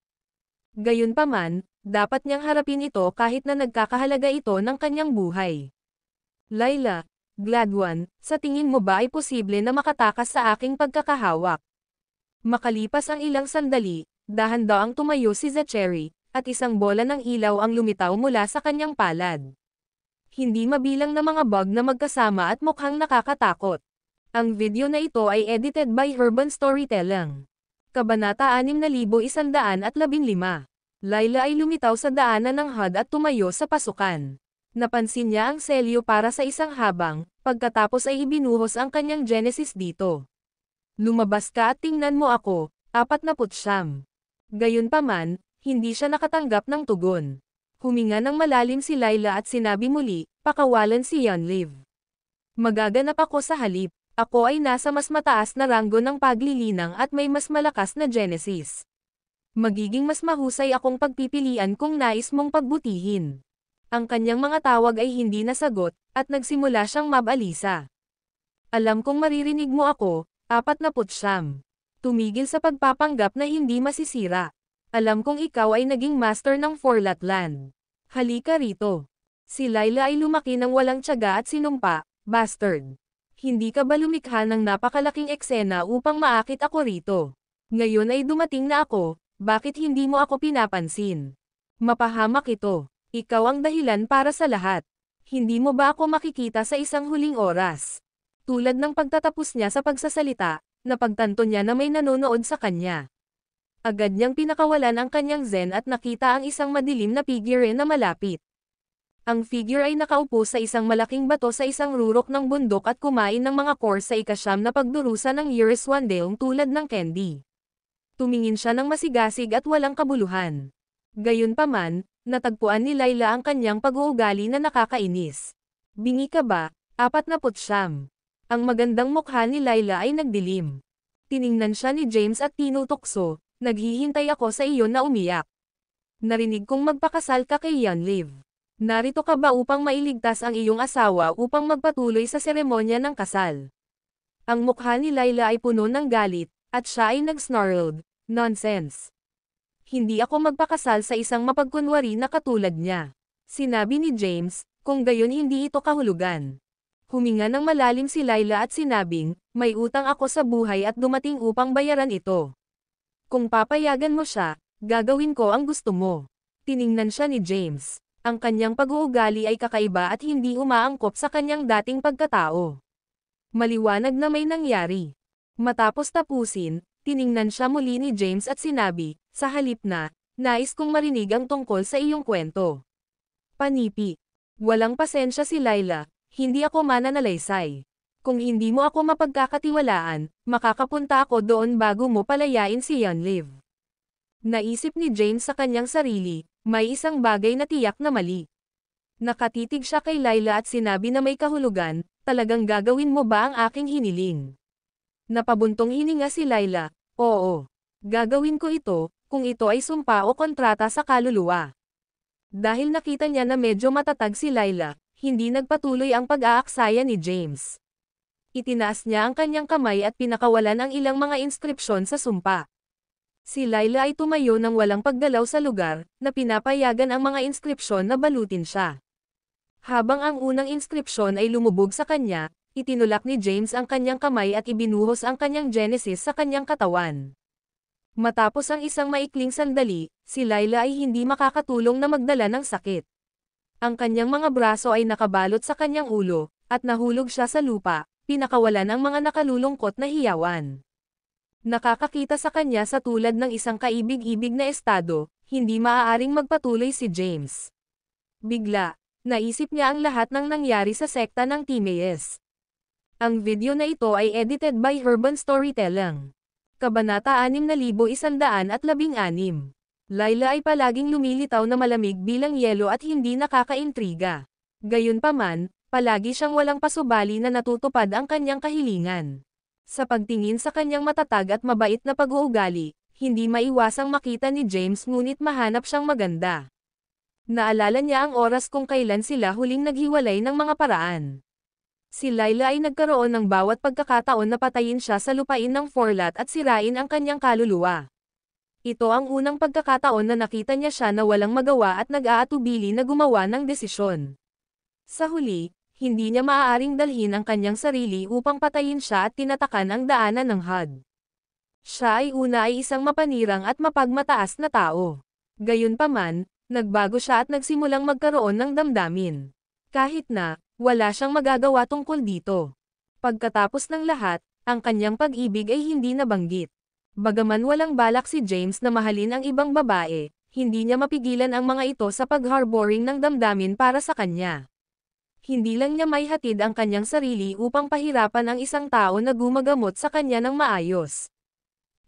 Gayunpaman, dapat niyang harapin ito kahit na nagkakahalaga ito ng kanyang buhay. Layla, Gladwin, sa tingin mo ba ay posible na makatakas sa aking pagkakahawak? Makalipas ang ilang sandali, dahan-daang tumayo si Zachary, at isang bola ng ilaw ang lumitaw mula sa kanyang palad. Hindi mabilang na mga bug na magkasama at mukhang nakakatakot. Ang video na ito ay edited by Urban Storytelling. Kabanata 6115. Layla ay lumitaw sa daanan ng HUD at tumayo sa pasukan. Napansin niya ang selyo para sa isang habang, pagkatapos ay ibinuhos ang kanyang Genesis dito. Lumabas ka at tingnan mo ako, 49. Gayunpaman, hindi siya nakatanggap ng tugon. Huminga ng malalim si Layla at sinabi muli, pakawalan si Yonliv. Magaganap ako sa halip. Ako ay nasa mas mataas na ranggo ng paglilinang at may mas malakas na Genesis. Magiging mas mahusay akong pagpipilian kung nais mong pagbutihin. Ang kanyang mga tawag ay hindi nasagot, at nagsimula siyang mabalisa. Alam kong maririnig mo ako, 49. Tumigil sa pagpapanggap na hindi masisira. Alam kong ikaw ay naging master ng Forlatland. Halika rito. Si Layla ay lumaki ng walang tiyaga at sinumpa, bastard. Hindi ka ba lumikha ng napakalaking eksena upang maakit ako rito? Ngayon ay dumating na ako, bakit hindi mo ako pinapansin? Mapahamak ito. Ikaw ang dahilan para sa lahat. Hindi mo ba ako makikita sa isang huling oras? Tulad ng pagtatapos niya sa pagsasalita, napagtanto niya na may nanonood sa kanya. Agad niyang pinakawalan ang kanyang zen at nakita ang isang madilim na figure na malapit. Ang figure ay nakaupo sa isang malaking bato sa isang rurok ng bundok at kumain ng mga course sa ikasyam na pagdurusa ng Iris Wandale tulad ng candy. Tumingin siya ng masigasig at walang kabuluhan. Gayunpaman, natagpuan ni Layla ang kanyang pag-uugali na nakakainis. Bingi ka ba? 49. Ang magandang mukha ni Layla ay nagdilim. Tiningnan siya ni James at tinutokso, naghihintay ako sa iyo na umiyak. Narinig kong magpakasal ka kay Yonliv. Narito ka ba upang mailigtas ang iyong asawa upang magpatuloy sa seremonya ng kasal? Ang mukha ni Layla ay puno ng galit, at siya ay nag-snarled, nonsense. Hindi ako magpakasal sa isang mapagkunwari na katulad niya. Sinabi ni James, kung gayon hindi ito kahulugan. Huminga ng malalim si Layla at sinabing, may utang ako sa buhay at dumating upang bayaran ito. Kung papayagan mo siya, gagawin ko ang gusto mo. Tiningnan siya ni James. Ang kanyang pag-uugali ay kakaiba at hindi umaangkop sa kanyang dating pagkatao. Maliwanag na may nangyari. Matapos tapusin, tiningnan siya muli ni James at sinabi, sa halip na, nais kong marinig ang tungkol sa iyong kwento. Panipi. Walang pasensya si Layla, hindi ako mananalaysay. Kung hindi mo ako mapagkakatiwalaan, makakapunta ako doon bago mo palayain si Yonliv. Naisip ni James sa kanyang sarili, may isang bagay na tiyak na mali. Nakatitig siya kay Layla at sinabi na may kahulugan, talagang gagawin mo ba ang aking hiniling? Napabuntong hininga si Layla, oo. Gagawin ko ito, kung ito ay sumpa o kontrata sa kaluluwa. Dahil nakita niya na medyo matatag si Layla, hindi nagpatuloy ang pag-aaksaya ni James. Itinaas niya ang kanyang kamay at pinakawalan ang ilang mga inskripsyon sa sumpa. Si Layla ay tumayo ng walang paggalaw sa lugar, na pinapayagan ang mga inskripsyon na balutin siya. Habang ang unang inskripsyon ay lumubog sa kanya, itinulak ni James ang kanyang kamay at ibinuhos ang kanyang Genesis sa kanyang katawan. Matapos ang isang maikling sandali, si Layla ay hindi makakatulong na magdala ng sakit. Ang kanyang mga braso ay nakabalot sa kanyang ulo, at nahulog siya sa lupa, pinakawalan ang mga nakalulungkot na hiyawan. Nakakakita sa kanya sa tulad ng isang kaibig-ibig na estado, hindi maaaring magpatuloy si James. Bigla, Naisip niya ang lahat ng nangyari sa sekta ng Timaeus. Ang video na ito ay edited by Urban Storytelling. Kabanata 6116. Layla ay palaging lumilitaw na malamig bilang yelo at hindi nakakaintriga. Gayunpaman, palagi siyang walang pasubali na natutupad ang kanyang kahilingan. Sa pagtingin sa kanyang matatag at mabait na pag-uugali, hindi maiwasang makita ni James ngunit mahanap siyang maganda. Naalala niya ang oras kung kailan sila huling naghiwalay ng mga paraan. Si Layla ay nagkaroon ng bawat pagkakataon na patayin siya sa lupain ng Forlat at sirain ang kanyang kaluluwa. Ito ang unang pagkakataon na nakita niya siya na walang magawa at nag-aatubili na gumawa ng desisyon. Sa huli, hindi niya maaaring dalhin ang kanyang sarili upang patayin siya at tinatakan ang daanan ng HUD. Siya ay isang mapanirang at mapagmataas na tao. Gayunpaman, nagbago siya at nagsimulang magkaroon ng damdamin. Kahit na, wala siyang magagawa tungkol dito. Pagkatapos ng lahat, ang kanyang pag-ibig ay hindi nabanggit. Bagaman walang balak si James na mahalin ang ibang babae, hindi niya mapigilan ang mga ito sa pag-harboring ng damdamin para sa kanya. Hindi lang niya may hatid ang kanyang sarili upang pahirapan ang isang tao na gumagamot sa kanya ng maayos.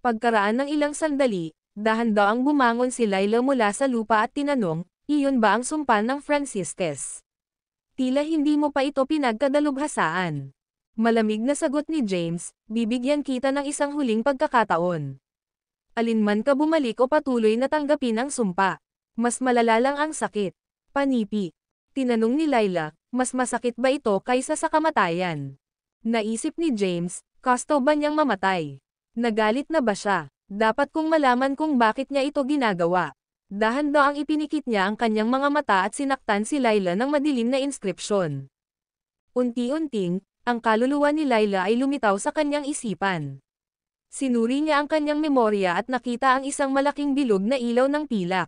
Pagkaraan ng ilang sandali, dahan-daang bumangon si Layla mula sa lupa at tinanong, "Iyon ba ang sumpa ng Francisques?" Tila hindi mo pa ito pinagkadalubhasaan. Malamig na sagot ni James, "Bibigyan kita ng isang huling pagkakataon. Alinman ka bumalik o patuloy na tanggapin ang sumpa. Mas malala lang ang sakit." "Panipi?" tinanong ni Layla, "Mas masakit ba ito kaysa sa kamatayan?" Naisip ni James, gusto ba niyang mamatay? Nagalit na ba siya? Dapat kong malaman kung bakit niya ito ginagawa. Dahan-daang ipinikit niya ang kanyang mga mata at sinaktan si Layla ng madilim na inskripsyon. Unti-unting, ang kaluluwa ni Layla ay lumitaw sa kanyang isipan. Sinuri niya ang kanyang memorya at nakita ang isang malaking bilog na ilaw ng pilak.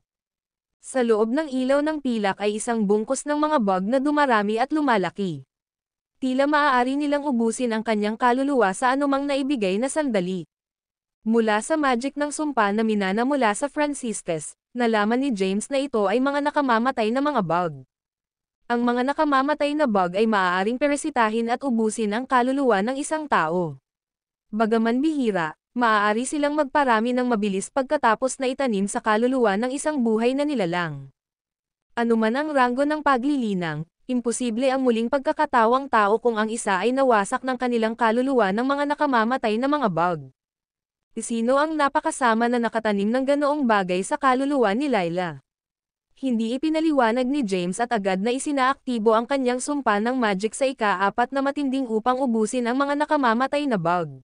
Sa loob ng ilaw ng pilak ay isang bungkus ng mga bug na dumarami at lumalaki. Tila maaari nilang ubusin ang kanyang kaluluwa sa anumang naibigay na sandali. Mula sa magic ng sumpa na minana mula sa Francisques, nalaman ni James na ito ay mga nakamamatay na mga bug. Ang mga nakamamatay na bug ay maaaring peresitahin at ubusin ang kaluluwa ng isang tao. Bagaman bihira, maaari silang magparami ng mabilis pagkatapos na itanim sa kaluluwa ng isang buhay na nilalang. Anuman ang ranggo ng paglilinang, imposible ang muling pagkakatawang tao kung ang isa ay nawasak ng kanilang kaluluwa ng mga nakamamatay na mga bug. Sino ang napakasama na nakatanim ng ganoong bagay sa kaluluwa ni Layla? Hindi ipinaliwanag ni James at agad na isinaaktibo ang kanyang sumpa ng magic sa ika-4 na matinding upang ubusin ang mga nakamamatay na bug.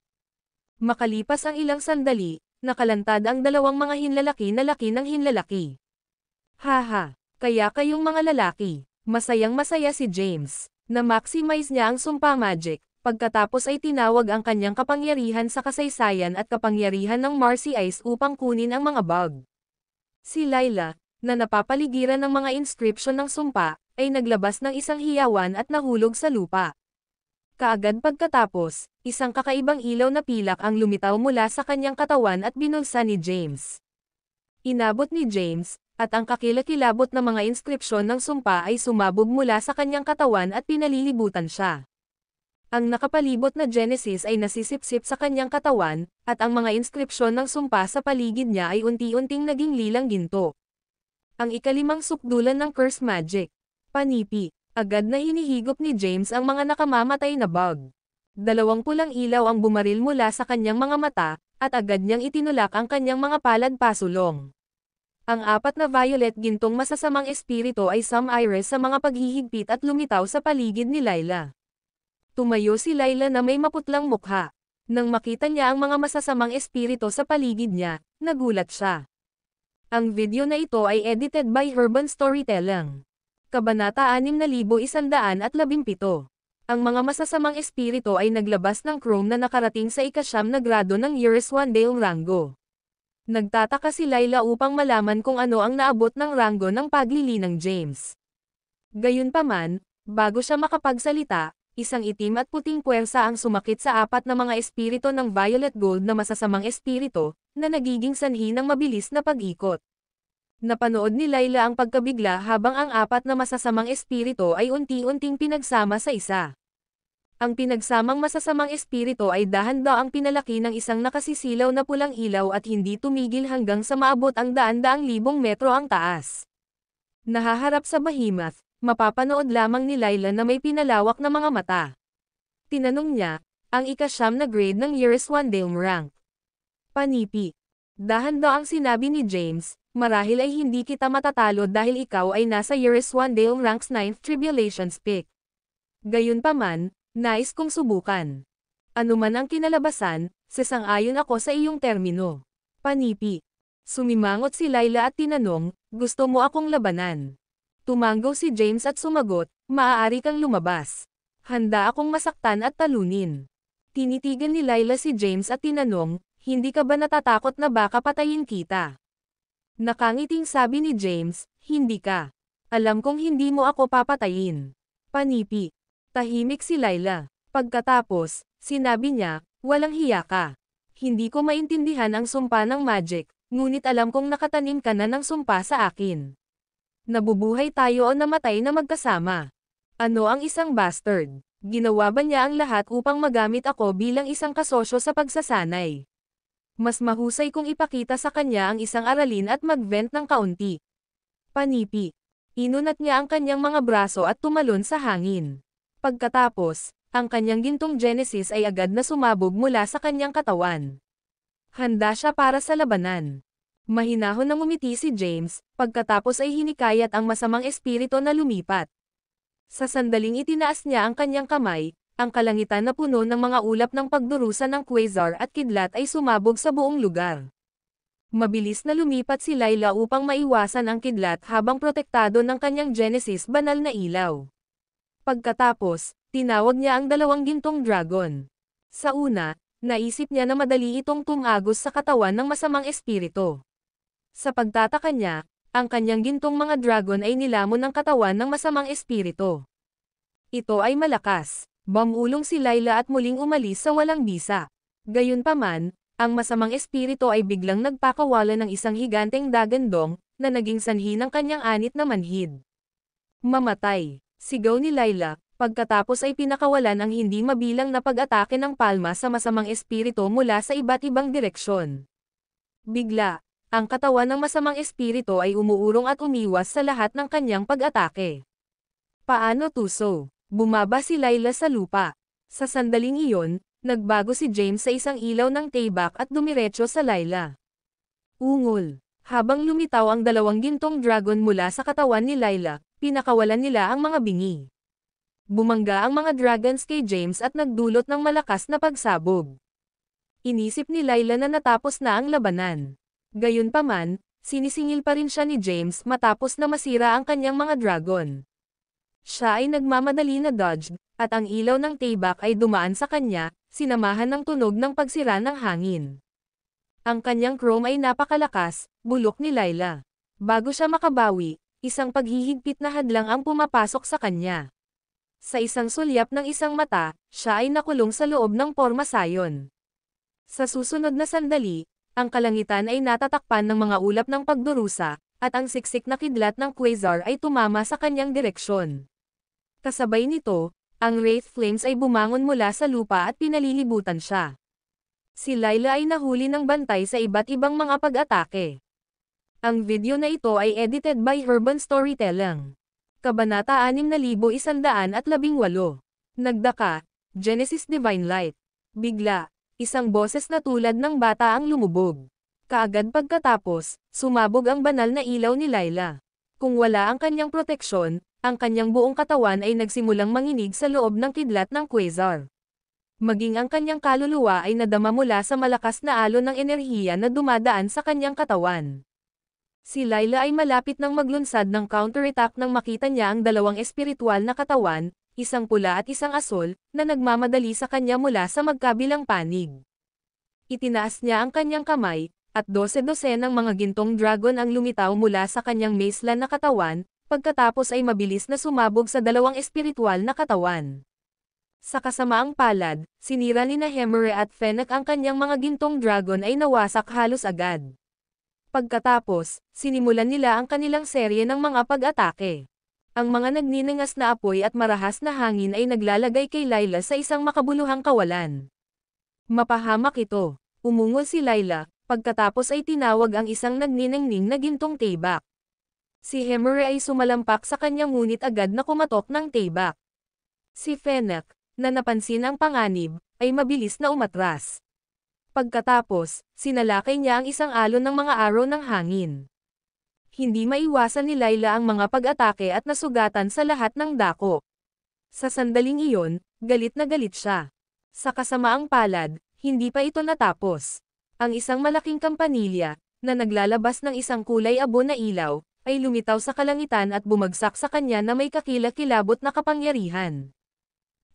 Makalipas ang ilang sandali, nakalantad ang dalawang mga hinlalaki na laki ng hinlalaki. "Haha, kaya kayong mga lalaki." Masayang-masaya si James. Na-maximize niya ang sumpa magic, pagkatapos ay tinawag ang kanyang kapangyarihan sa kasaysayan at kapangyarihan ng Marcy Ice upang kunin ang mga bug. Si Layla, na napapaligiran ng mga inscription ng sumpa, ay naglabas ng isang hiyawan at nahulog sa lupa. Kaagad pagkatapos, isang kakaibang ilaw na pilak ang lumitaw mula sa kanyang katawan at binulsa ni James. Inabot ni James, at ang kakilakilabot na mga inskripsyon ng sumpa ay sumabog mula sa kanyang katawan at pinalilibutan siya. Ang nakapalibot na Genesis ay nasisipsip sa kanyang katawan, at ang mga inskripsyon ng sumpa sa paligid niya ay unti-unting naging lilang ginto. Ang ikalimang sukdulan ng curse magic. Panipi. Agad na hinihigop ni James ang mga nakamamatay na bug. 2 pulang ilaw ang bumaril mula sa kanyang mga mata, at agad niyang itinulak ang kanyang mga palad pasulong. Ang 4 na violet gintong masasamang espiritu ay sum-iris sa mga paghihigpit at lumitaw sa paligid ni Layla. Tumayo si Layla na may maputlang mukha. Nang makita niya ang mga masasamang espiritu sa paligid niya, nagulat siya. Ang video na ito ay edited by Urban Storytelling. Kabanata 6117. Ang mga masasamang espiritu ay naglabas ng chrome na nakarating sa ika-9 na grado ng Uriswandale rango. Nagtataka si Layla upang malaman kung ano ang naabot ng rango ng paglilinang James. Gayunpaman, bago siya makapagsalita, isang itim at puting puwersa ang sumakit sa 4 na mga espiritu ng violet gold na masasamang espiritu, na nagiging sanhi ng mabilis na pag-ikot. Napanood ni Layla ang pagkabigla habang ang apat na masasamang espiritu ay unti-unting pinagsama sa isa. Ang pinagsamang masasamang espiritu ay dahan-daang pinalaki ng isang nakasisilaw na pulang ilaw at hindi tumigil hanggang sa maabot ang daan-daang libong metro ang taas. Nahaharap sa behemoth, mapapanood lamang ni Layla na may pinalawak na mga mata. Tinanong niya, ang ika-9 na grade ng Years 1 Dame rank. Panipi. Dahan-daang sinabi ni James, marahil ay hindi kita matatalo dahil ikaw ay nasa Years 1 Dame ranks 9th Tribulations peak. Gayunpaman, nais kong subukan. Anuman ang kinalabasan, sasang-ayon ako sa iyong termino. Panipi. Sumimangot si Layla at tinanong, gusto mo akong labanan? Tumanggaw si James at sumagot, maaari kang lumabas. Handa akong masaktan at talunin. Tinitigan ni Layla si James at tinanong, hindi ka ba natatakot na baka patayin kita? Nakangiting sabi ni James, hindi ka. Alam kong hindi mo ako papatayin. Panipi. Tahimik si Layla. Pagkatapos, sinabi niya, walang hiya ka. Hindi ko maintindihan ang sumpa ng magic, ngunit alam kong nakatanim ka na ng sumpa sa akin. Nabubuhay tayo o namatay na magkasama. Ano ang isang bastard? Ginawa ba niya ang lahat upang magamit ako bilang isang kasosyo sa pagsasanay? Mas mahusay kung ipakita sa kanya ang isang aralin at mag-vent ng kaunti. Panipi. Inunat niya ang kanyang mga braso at tumalon sa hangin. Pagkatapos, ang kanyang gintong Genesis ay agad na sumabog mula sa kanyang katawan. Handa siya para sa labanan. Mahinahon na ngumiti si James, pagkatapos ay hinikayat ang masamang espiritu na lumipat. Sa sandaling itinaas niya ang kanyang kamay, ang kalangitan na puno ng mga ulap ng pagdurusa ng quasar at kidlat ay sumabog sa buong lugar. Mabilis na lumipat si Layla upang maiwasan ang kidlat habang protektado ng kanyang Genesis banal na ilaw. Pagkatapos, tinawag niya ang dalawang gintong dragon. Sa una, naisip niya na madali itong tumagos sa katawan ng masamang espiritu. Sa pagtataka niya, ang kanyang gintong mga dragon ay nilamon ng katawan ng masamang espiritu. Ito ay malakas. Bumulong si Layla at muling umalis sa walang bisa. Gayunpaman, ang masamang espiritu ay biglang nagpakawala ng isang higanteng dagandong, na naging sanhi ng kanyang anit na manhid. Mamatay! Sigaw ni Layla, pagkatapos ay pinakawalan ang hindi mabilang na pag-atake ng palma sa masamang espiritu mula sa iba't ibang direksyon. Bigla, ang katawan ng masamang espiritu ay umuurong at umiwas sa lahat ng kanyang pag-atake. Paano tuso? Bumaba si Layla sa lupa. Sa sandaling iyon, nagbago si James sa isang ilaw ng taybak at dumiretso sa Layla. Ungol. Habang lumitaw ang dalawang gintong dragon mula sa katawan ni Layla, pinakawalan nila ang mga bingi. Bumangga ang mga dragons kay James at nagdulot ng malakas na pagsabog. Inisip ni Layla na natapos na ang labanan. Gayunpaman, sinisingil pa rin siya ni James matapos na masira ang kanyang mga dragon. Siya ay nagmamadali na dodge, at ang ilaw ng taybak ay dumaan sa kanya, sinamahan ng tunog ng pagsira ng hangin. Ang kanyang chrome ay napakalakas, bulok ni Layla. Bago siya makabawi, isang paghihigpit na hadlang ang pumapasok sa kanya. Sa isang sulyap ng isang mata, siya ay nakulong sa loob ng pormasayon. Sa susunod na sandali, ang kalangitan ay natatakpan ng mga ulap ng pagdurusa, at ang siksik na kidlat ng quasar ay tumama sa kanyang direksyon. Kasabay nito, ang Wraith Flames ay bumangon mula sa lupa at pinalilibutan siya. Si Layla ay nahuli ng bantay sa iba't ibang mga pag-atake. Ang video na ito ay edited by Urban Storytelling. Kabanata 6118. Nagdaka, Genesis Divine Light. Bigla, isang boses na tulad ng bata ang lumubog. Kaagad pagkatapos, sumabog ang banal na ilaw ni Layla. Kung wala ang kanyang proteksyon, ang kanyang buong katawan ay nagsimulang manginig sa loob ng kidlat ng quasar. Maging ang kanyang kaluluwa ay nadama mula sa malakas na alon ng enerhiya na dumadaan sa kanyang katawan. Si Layla ay malapit nang maglunsad ng counterattack nang makita niya ang dalawang espiritual na katawan, isang pula at isang asul, na nagmamadali sa kanya mula sa magkabilang panig. Itinaas niya ang kanyang kamay, at 12 ng mga gintong dragon ang lumitaw mula sa kanyang maceland na katawan, pagkatapos ay mabilis na sumabog sa dalawang espiritual na katawan. Sa kasamaang palad, sinira ni Hemore at Fennec ang kanyang mga gintong dragon ay nawasak halos agad. Pagkatapos, sinimulan nila ang kanilang serye ng mga pag-atake. Ang mga nagniningas na apoy at marahas na hangin ay naglalagay kay Layla sa isang makabuluhang kawalan. Mapahamak ito. Umungol si Layla, pagkatapos ay tinawag ang isang nagniningning na gintong taybak. Si Hemore ay sumalampak sa kanya ngunit agad na kumatok ng taybak. Si Fennec, na napansin ang panganib, ay mabilis na umatras. Pagkatapos, sinalakay niya ang isang alon ng mga araw ng hangin. Hindi maiwasan ni Layla ang mga pag-atake at nasugatan sa lahat ng dako. Sa sandaling iyon, galit na galit siya. Sa kasamaang palad, hindi pa ito natapos. Ang isang malaking kampanilya, na naglalabas ng isang kulay abo na ilaw, ay lumitaw sa kalangitan at bumagsak sa kanya na may kakilakilabot na kapangyarihan.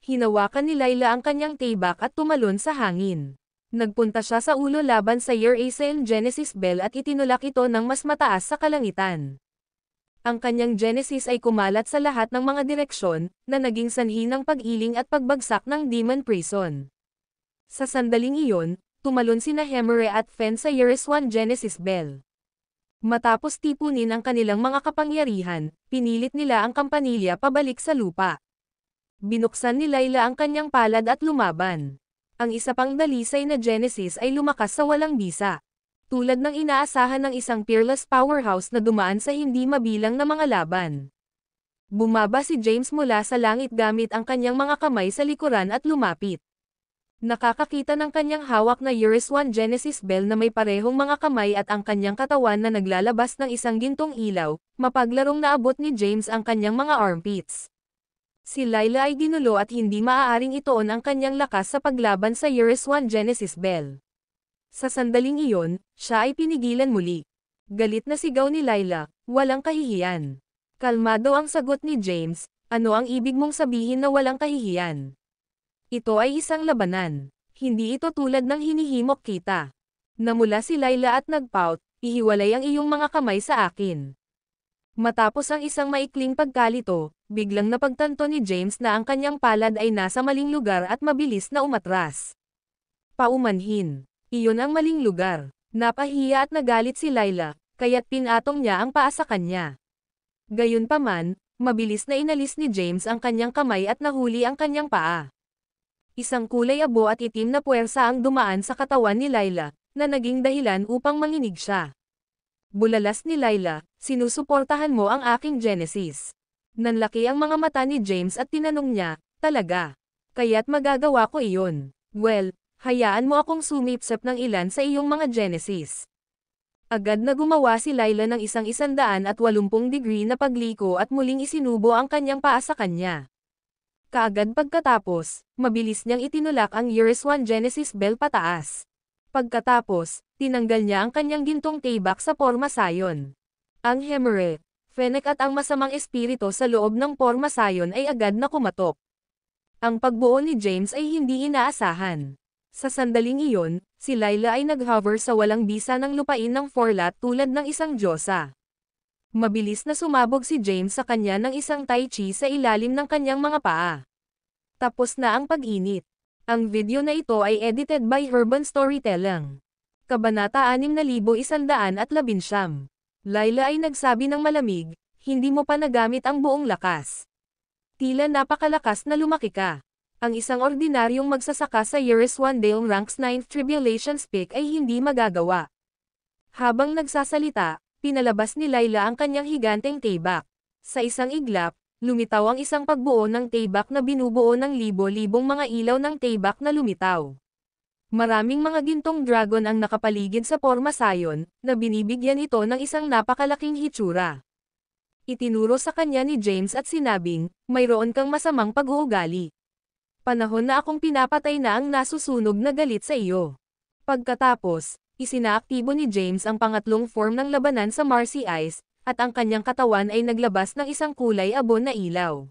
Hinawakan ni Layla ang kanyang taybak at tumalon sa hangin. Nagpunta siya sa ulo laban sa Urazen Genesis Bell at itinulak ito ng mas mataas sa kalangitan. Ang kanyang Genesis ay kumalat sa lahat ng mga direksyon, na naging sanhi ng pag-iling at pagbagsak ng Demon Prison. Sa sandaling iyon, tumalon sina Hemore at Fen sa Urazen Genesis Bell. Matapos tipunin ang kanilang mga kapangyarihan, pinilit nila ang kampanilya pabalik sa lupa. Binuksan ni Layla ang kanyang palad at lumaban. Ang isa pang dalisay na Genesis ay lumakas sa walang bisa. Tulad ng inaasahan ng isang peerless powerhouse na dumaan sa hindi mabilang na mga laban. Bumaba si James mula sa langit gamit ang kanyang mga kamay sa likuran at lumapit. Nakakakita ng kanyang hawak na Urazen Genesis Bell na may parehong mga kamay at ang kanyang katawan na naglalabas ng isang gintong ilaw, mapaglarong naabot ni James ang kanyang mga armpits. Si Layla ay ginulo at hindi maaaring ituon ang kanyang lakas sa paglaban sa Urazen Genesis Bell. Sa sandaling iyon, siya ay pinigilan muli. Galit na sigaw ni Layla, walang kahihiyan. Kalmado ang sagot ni James, ano ang ibig mong sabihin na walang kahihiyan? Ito ay isang labanan. Hindi ito tulad ng hinihimok kita. Namula si Layla at nagpout, ihiwalay ang iyong mga kamay sa akin. Matapos ang isang maikling pagkalito, biglang napagtanto ni James na ang kanyang palad ay nasa maling lugar at mabilis na umatras. Paumanhin. Iyon ang maling lugar. Napahiya at nagalit si Layla, kaya't pinatong niya ang paa sa kanya. Gayunpaman, mabilis na inalis ni James ang kanyang kamay at nahuli ang kanyang paa. Isang kulay abo at itim na puwersa ang dumaan sa katawan ni Layla, na naging dahilan upang manginig siya. Bulalas ni Layla, sinusuportahan mo ang aking Genesis. Nanlaki ang mga mata ni James at tinanong niya, talaga? Kaya't magagawa ko iyon. Well, hayaan mo akong sumipsip ng ilan sa iyong mga Genesis. Agad na gumawa si Layla ng isang 180 degree na pagliko at muling isinubo ang kanyang paa sa kanya. Kaagad pagkatapos, mabilis niyang itinulak ang Urazen Genesis Bell pataas. Pagkatapos, tinanggal niya ang kanyang gintong taybak sa porma sayon. Ang Hemore, Fennec at ang masamang espiritu sa loob ng porma sayon ay agad na kumatok. Ang pagbuo ni James ay hindi inaasahan. Sa sandaling iyon, si Layla ay nag-hover sa walang bisa ng lupain ng forlat tulad ng isang diyosa. Mabilis na sumabog si James sa kanya ng isang tai chi sa ilalim ng kanyang mga paa. Tapos na ang pag-init. Ang video na ito ay edited by Urban Storytelling. Kabanata 6119. Layla ay nagsabi ng malamig, hindi mo pa nagamit ang buong lakas. Tila napakalakas na lumaki ka. Ang isang ordinaryong magsasaka sa Urazen Dale Ranks 9th Tribulations Peak ay hindi magagawa. Habang nagsasalita, pinalabas ni Layla ang kanyang higanteng taybak. Sa isang iglap, lumitaw ang isang pagbuo ng taybak na binubuo ng libo-libong mga ilaw ng taybak na lumitaw. Maraming mga gintong dragon ang nakapaligid sa porma sayon, na binibigyan ito ng isang napakalaking hitsura. Itinuro sa kanya ni James at sinabing, mayroon kang masamang pag-uugali. Panahon na akong pinapatay na ang nasusunog na galit sa iyo. Pagkatapos, isinaaktibo ni James ang pangatlong form ng labanan sa Marcy Ice, at ang kanyang katawan ay naglabas ng isang kulay abo na ilaw.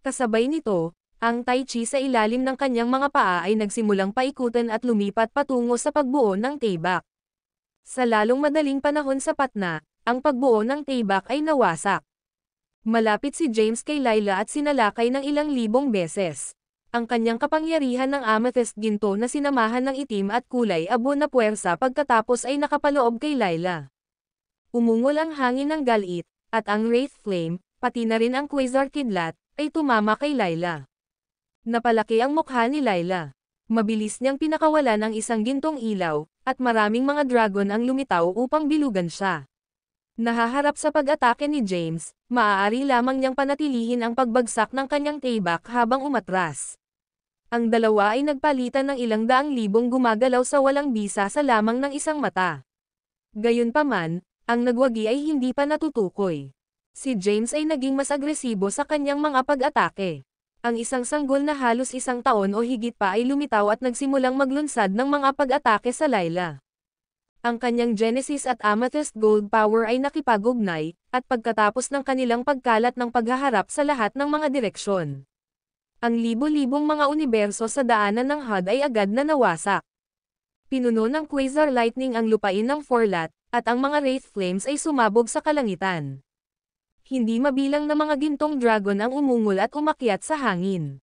Kasabay nito, ang tai chi sa ilalim ng kanyang mga paa ay nagsimulang paikutan at lumipat patungo sa pagbuo ng taybak. Sa lalong madaling panahon sapat na, ang pagbuo ng taybak ay nawasak. Malapit si James kay Layla at sinalakay ng ilang libong beses. Ang kanyang kapangyarihan ng amethyst ginto na sinamahan ng itim at kulay abo na puwersa pagkatapos ay nakapaloob kay Layla. Umungol ang hangin ng galit, at ang Wraith Flame, pati na rin ang Quasar Kidlat, ay tumama kay Layla. Napalaki ang mukha ni Layla. Mabilis niyang pinakawalan ang isang gintong ilaw, at maraming mga dragon ang lumitaw upang bilugan siya. Nahaharap sa pag-atake ni James, maaari lamang niyang panatilihin ang pagbagsak ng kanyang tailback habang umatras. Ang dalawa ay nagpalitan ng ilang daang libong gumagalaw sa walang bisa sa lamang ng isang mata. Gayunpaman, ang nagwagi ay hindi pa natutukoy. Si James ay naging mas agresibo sa kanyang mga pag-atake. Ang isang sanggol na halos isang taon o higit pa ay lumitaw at nagsimulang maglunsad ng mga pag-atake sa Layla. Ang kanyang Genesis at Amethyst Gold Power ay nakipag-ugnay, at pagkatapos ng kanilang pagkalat ng paghaharap sa lahat ng mga direksyon. Ang libo-libong mga universo sa daanan ng HUD ay agad na nawasak. Pinuno ng Quasar Lightning ang lupain ng Forlat, at ang mga Wraith Flames ay sumabog sa kalangitan. Hindi mabilang na mga gintong dragon ang umungol at umakyat sa hangin.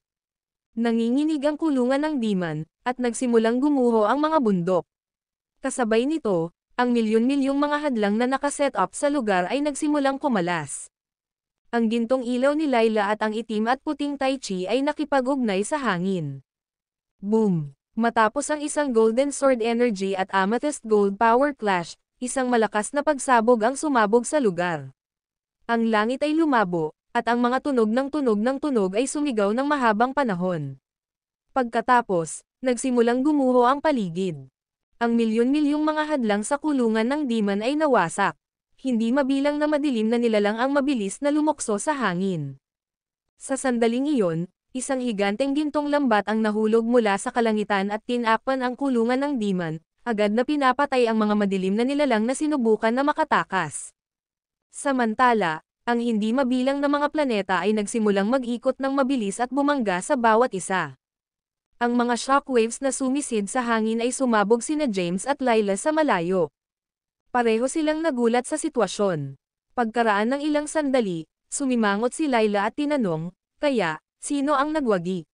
Nanginginig ang kulungan ng demon, at nagsimulang gumuho ang mga bundok. Kasabay nito, ang milyon-milyong mga hadlang na nakaset up sa lugar ay nagsimulang kumalas. Ang gintong ilaw ni Layla at ang itim at puting Tai Chi ay nakipag-ugnay sa hangin. Boom! Matapos ang isang Golden Sword Energy at Amethyst Gold Power Clash, isang malakas na pagsabog ang sumabog sa lugar. Ang langit ay lumabo, at ang mga tunog ng tunog ay sumigaw ng mahabang panahon. Pagkatapos, nagsimulang gumuho ang paligid. Ang milyon-milyong mga hadlang sa kulungan ng demon ay nawasak. Hindi mabilang na madilim na nilalang ang mabilis na lumokso sa hangin. Sa sandaling iyon, isang higanteng gintong lambat ang nahulog mula sa kalangitan at tinakpan ang kulungan ng demon, agad na pinapatay ang mga madilim na nilalang na sinubukan na makatakas. Samantala, ang hindi mabilang na mga planeta ay nagsimulang mag-ikot ng mabilis at bumangga sa bawat isa. Ang mga shockwaves na sumisid sa hangin ay sumabog sina James at Layla sa malayo. Pareho silang nagulat sa sitwasyon. Pagkaraan ng ilang sandali, sumimangot si Layla at tinanong, "Kaya, sino ang nagwagi?"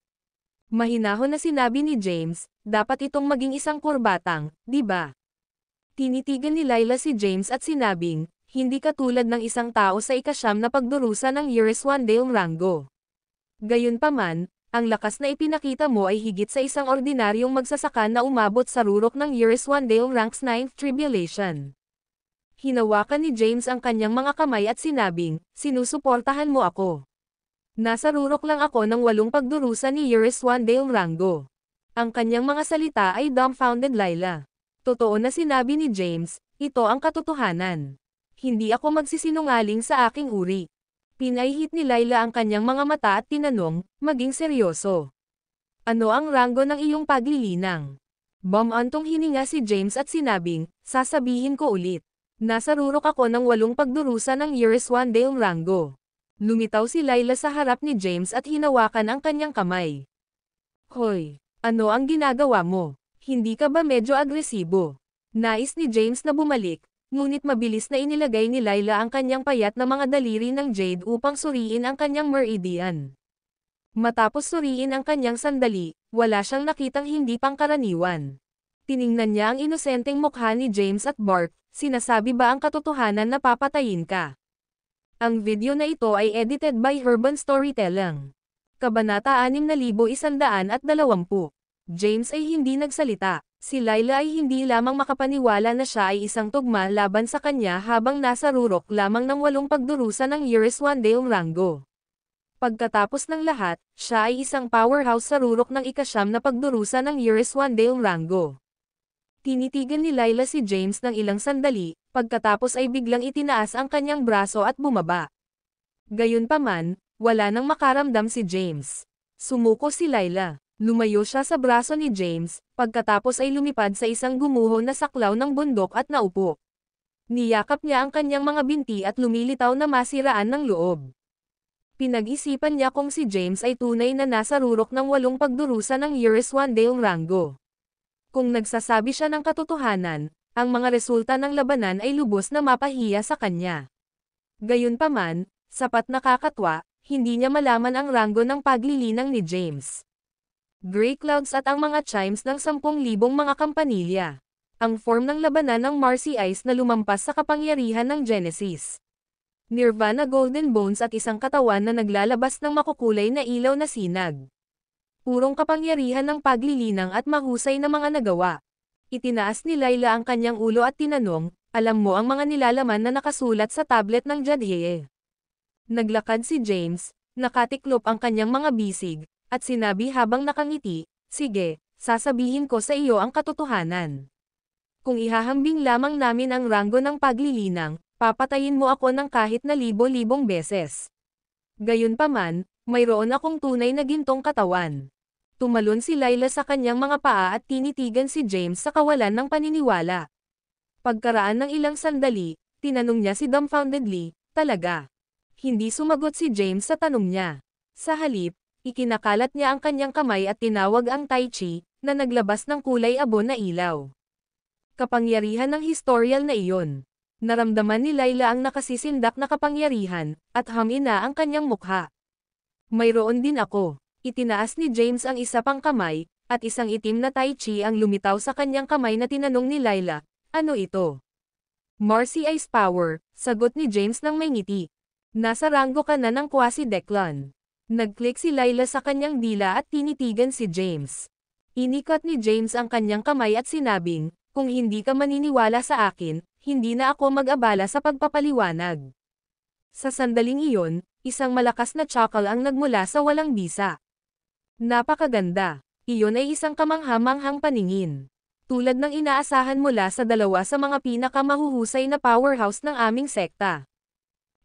Mahinahon na sinabi ni James, "Dapat itong maging isang kurbatang, di ba?" Tinitigan ni Layla si James at sinabing, "Hindi katulad ng isang tao sa ikasyam na pagdurusa ng Yuriswandale Rango. Gayunpaman, ang lakas na ipinakita mo ay higit sa isang ordinaryong magsasaka na umabot sa rurok ng Yuriswandale Ranks 9th Tribulation." Hinawakan ni James ang kanyang mga kamay at sinabing, "Sinusuportahan mo ako. Nasa rurok lang ako ng 8 pagdurusa ni Yuriswandale Rango." Ang kanyang mga salita ay dumbfounded Layla. Totoo na sinabi ni James, "Ito ang katotohanan. Hindi ako magsisinungaling sa aking uri." Pinahihit ni Layla ang kanyang mga mata at tinanong, "Maging seryoso. Ano ang rango ng iyong paglilinang?" Bumantong hininga si James at sinabing, "Sasabihin ko ulit. Nasa rurok ako ng 8 pagdurusa ng Yuriswandale Rango." Lumitaw si Layla sa harap ni James at hinawakan ang kanyang kamay. "Hoy, ano ang ginagawa mo? Hindi ka ba medyo agresibo?" Nais ni James na bumalik, ngunit mabilis na inilagay ni Layla ang kanyang payat na mga daliri ng jade upang suriin ang kanyang meridian. Matapos suriin ang kanyang sandali, wala siyang nakitang hindi pangkaraniwan. Tiningnan niya ang inosenteng mukha ni James at bark, "Sinasabi ba ang katotohanan na papatayin ka?" Ang video na ito ay edited by Urban Storytelling. Kabanata 6120. James ay hindi nagsalita. Si Layla ay hindi lamang makapaniwala na siya ay isang tugma laban sa kanya habang nasa rurok lamang ng 8 pagdurusa ng Yuriswandale Rango. Pagkatapos ng lahat, siya ay isang powerhouse sa rurok ng ikasyam na pagdurusa ng Yuriswandale Rango. Tinitigan ni Layla si James ng ilang sandali, pagkatapos ay biglang itinaas ang kanyang braso at bumaba. Gayunpaman, wala nang makaramdam si James. Sumuko si Layla. Lumayo siya sa braso ni James, pagkatapos ay lumipad sa isang gumuho na saklaw ng bundok at naupo. Niyakap niya ang kanyang mga binti at lumilitaw na masiraan ng loob. Pinag-isipan niya kung si James ay tunay na nasa rurok ng 8 pagdurusa ng Yuriswandale Rango. Kung nagsasabi siya ng katotohanan, ang mga resulta ng labanan ay lubos na mapahiya sa kanya. Gayunpaman, sapat nakakatwa, hindi niya malaman ang rango ng paglilinang ni James. Grey clouds at ang mga chimes ng 10,000 mga kampanilya. ang form ng labanan ng Marcy Ice na lumampas sa kapangyarihan ng Genesis. Nirvana Golden Bones at isang katawan na naglalabas ng makukulay na ilaw na sinag. Purong kapangyarihan ng paglilinang at mahusay na mga nagawa. Itinaas ni Layla ang kanyang ulo at tinanong, alam mo ang mga nilalaman na nakasulat sa tablet ng Jadhye? Naglakad si James, nakatiklop ang kanyang mga bisig, at sinabi habang nakangiti, sige, sasabihin ko sa iyo ang katotohanan. Kung ihahambing lamang namin ang ranggo ng paglilinang, papatayin mo ako ng kahit na libo-libong beses. Gayunpaman, mayroon akong tunay na gintong katawan. Tumalon si Layla sa kanyang mga paa at tinitigan si James sa kawalan ng paniniwala. Pagkaraan ng ilang sandali, tinanong niya si dumbfoundedly, talaga. Hindi sumagot si James sa tanong niya. Sa halip, ikinakalat niya ang kanyang kamay at tinawag ang Tai Chi, na naglabas ng kulay abo na ilaw. Kapangyarihan ng historial na iyon. Naramdaman ni Layla ang nakasisindak na kapangyarihan, at hamina ang kanyang mukha. Mayroon din ako. Itinaas ni James ang isa pang kamay, at isang itim na Tai Chi ang lumitaw sa kanyang kamay na tinanong ni Layla, ano ito? Marcy Ice Power, sagot ni James nang may ngiti. Nasa ranggo ka na ng Quasi-Declan. Nag-click si Layla sa kanyang dila at tinitigan si James. Inikat ni James ang kanyang kamay at sinabing, kung hindi ka maniniwala sa akin, hindi na ako mag-abala sa pagpapaliwanag. Sa sandaling iyon, isang malakas na chuckle ang nagmula sa walang bisa. Napakaganda. Iyon ay isang kamangha-manghang paningin. Tulad ng inaasahan mula sa dalawa sa mga pinakamahuhusay na powerhouse ng aming sekta.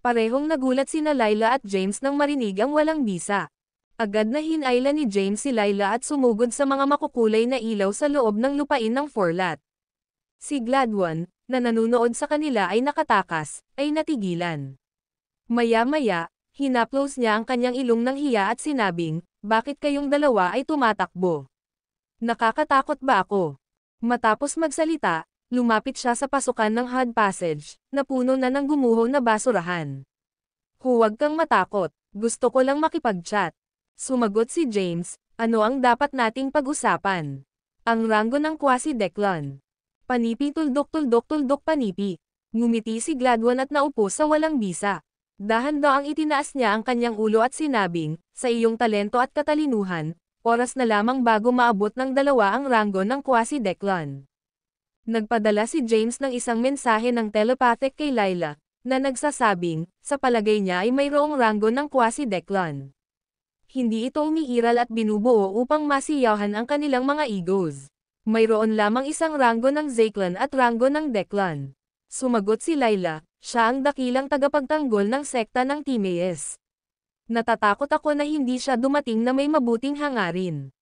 Parehong nagulat sina Layla at James nang marinig ang walang bisa. Agad na hinayla ni James si Layla at sumugod sa mga makukulay na ilaw sa loob ng lupain ng Forlat. Si Gladwin, na nanunood sa kanila ay nakatakas, ay natigilan. Maya-maya, hinaplos niya ang kanyang ilong ng hiya at sinabing, bakit kayong dalawa ay tumatakbo? Nakakatakot ba ako? Matapos magsalita, lumapit siya sa pasukan ng HUD passage, na puno na ng gumuho na basurahan. Huwag kang matakot, gusto ko lang makipag-chat. Sumagot si James, ano ang dapat nating pag-usapan? Ang ranggo ng Quasi-Declan. Panipi tuldok panipi. Ngumiti si Gladwin at naupo sa walang bisa. Dahan-daang itinaas niya ang kanyang ulo at sinabing, sa iyong talento at katalinuhan, oras na lamang bago maabot ng dalawa ang ranggo ng Quasi-Declan. Nagpadala si James ng isang mensahe ng telepathic kay Layla, na nagsasabing, sa palagay niya ay mayroong ranggo ng Quasi-Declan. Hindi ito umiiral at binubuo upang masiyahan ang kanilang mga egos. Mayroon lamang isang ranggo ng Zeklan at ranggo ng Declan. Sumagot si Layla, siya ang dakilang tagapagtanggol ng sekta ng Timaeus. Natatakot ako na hindi siya dumating na may mabuting hangarin.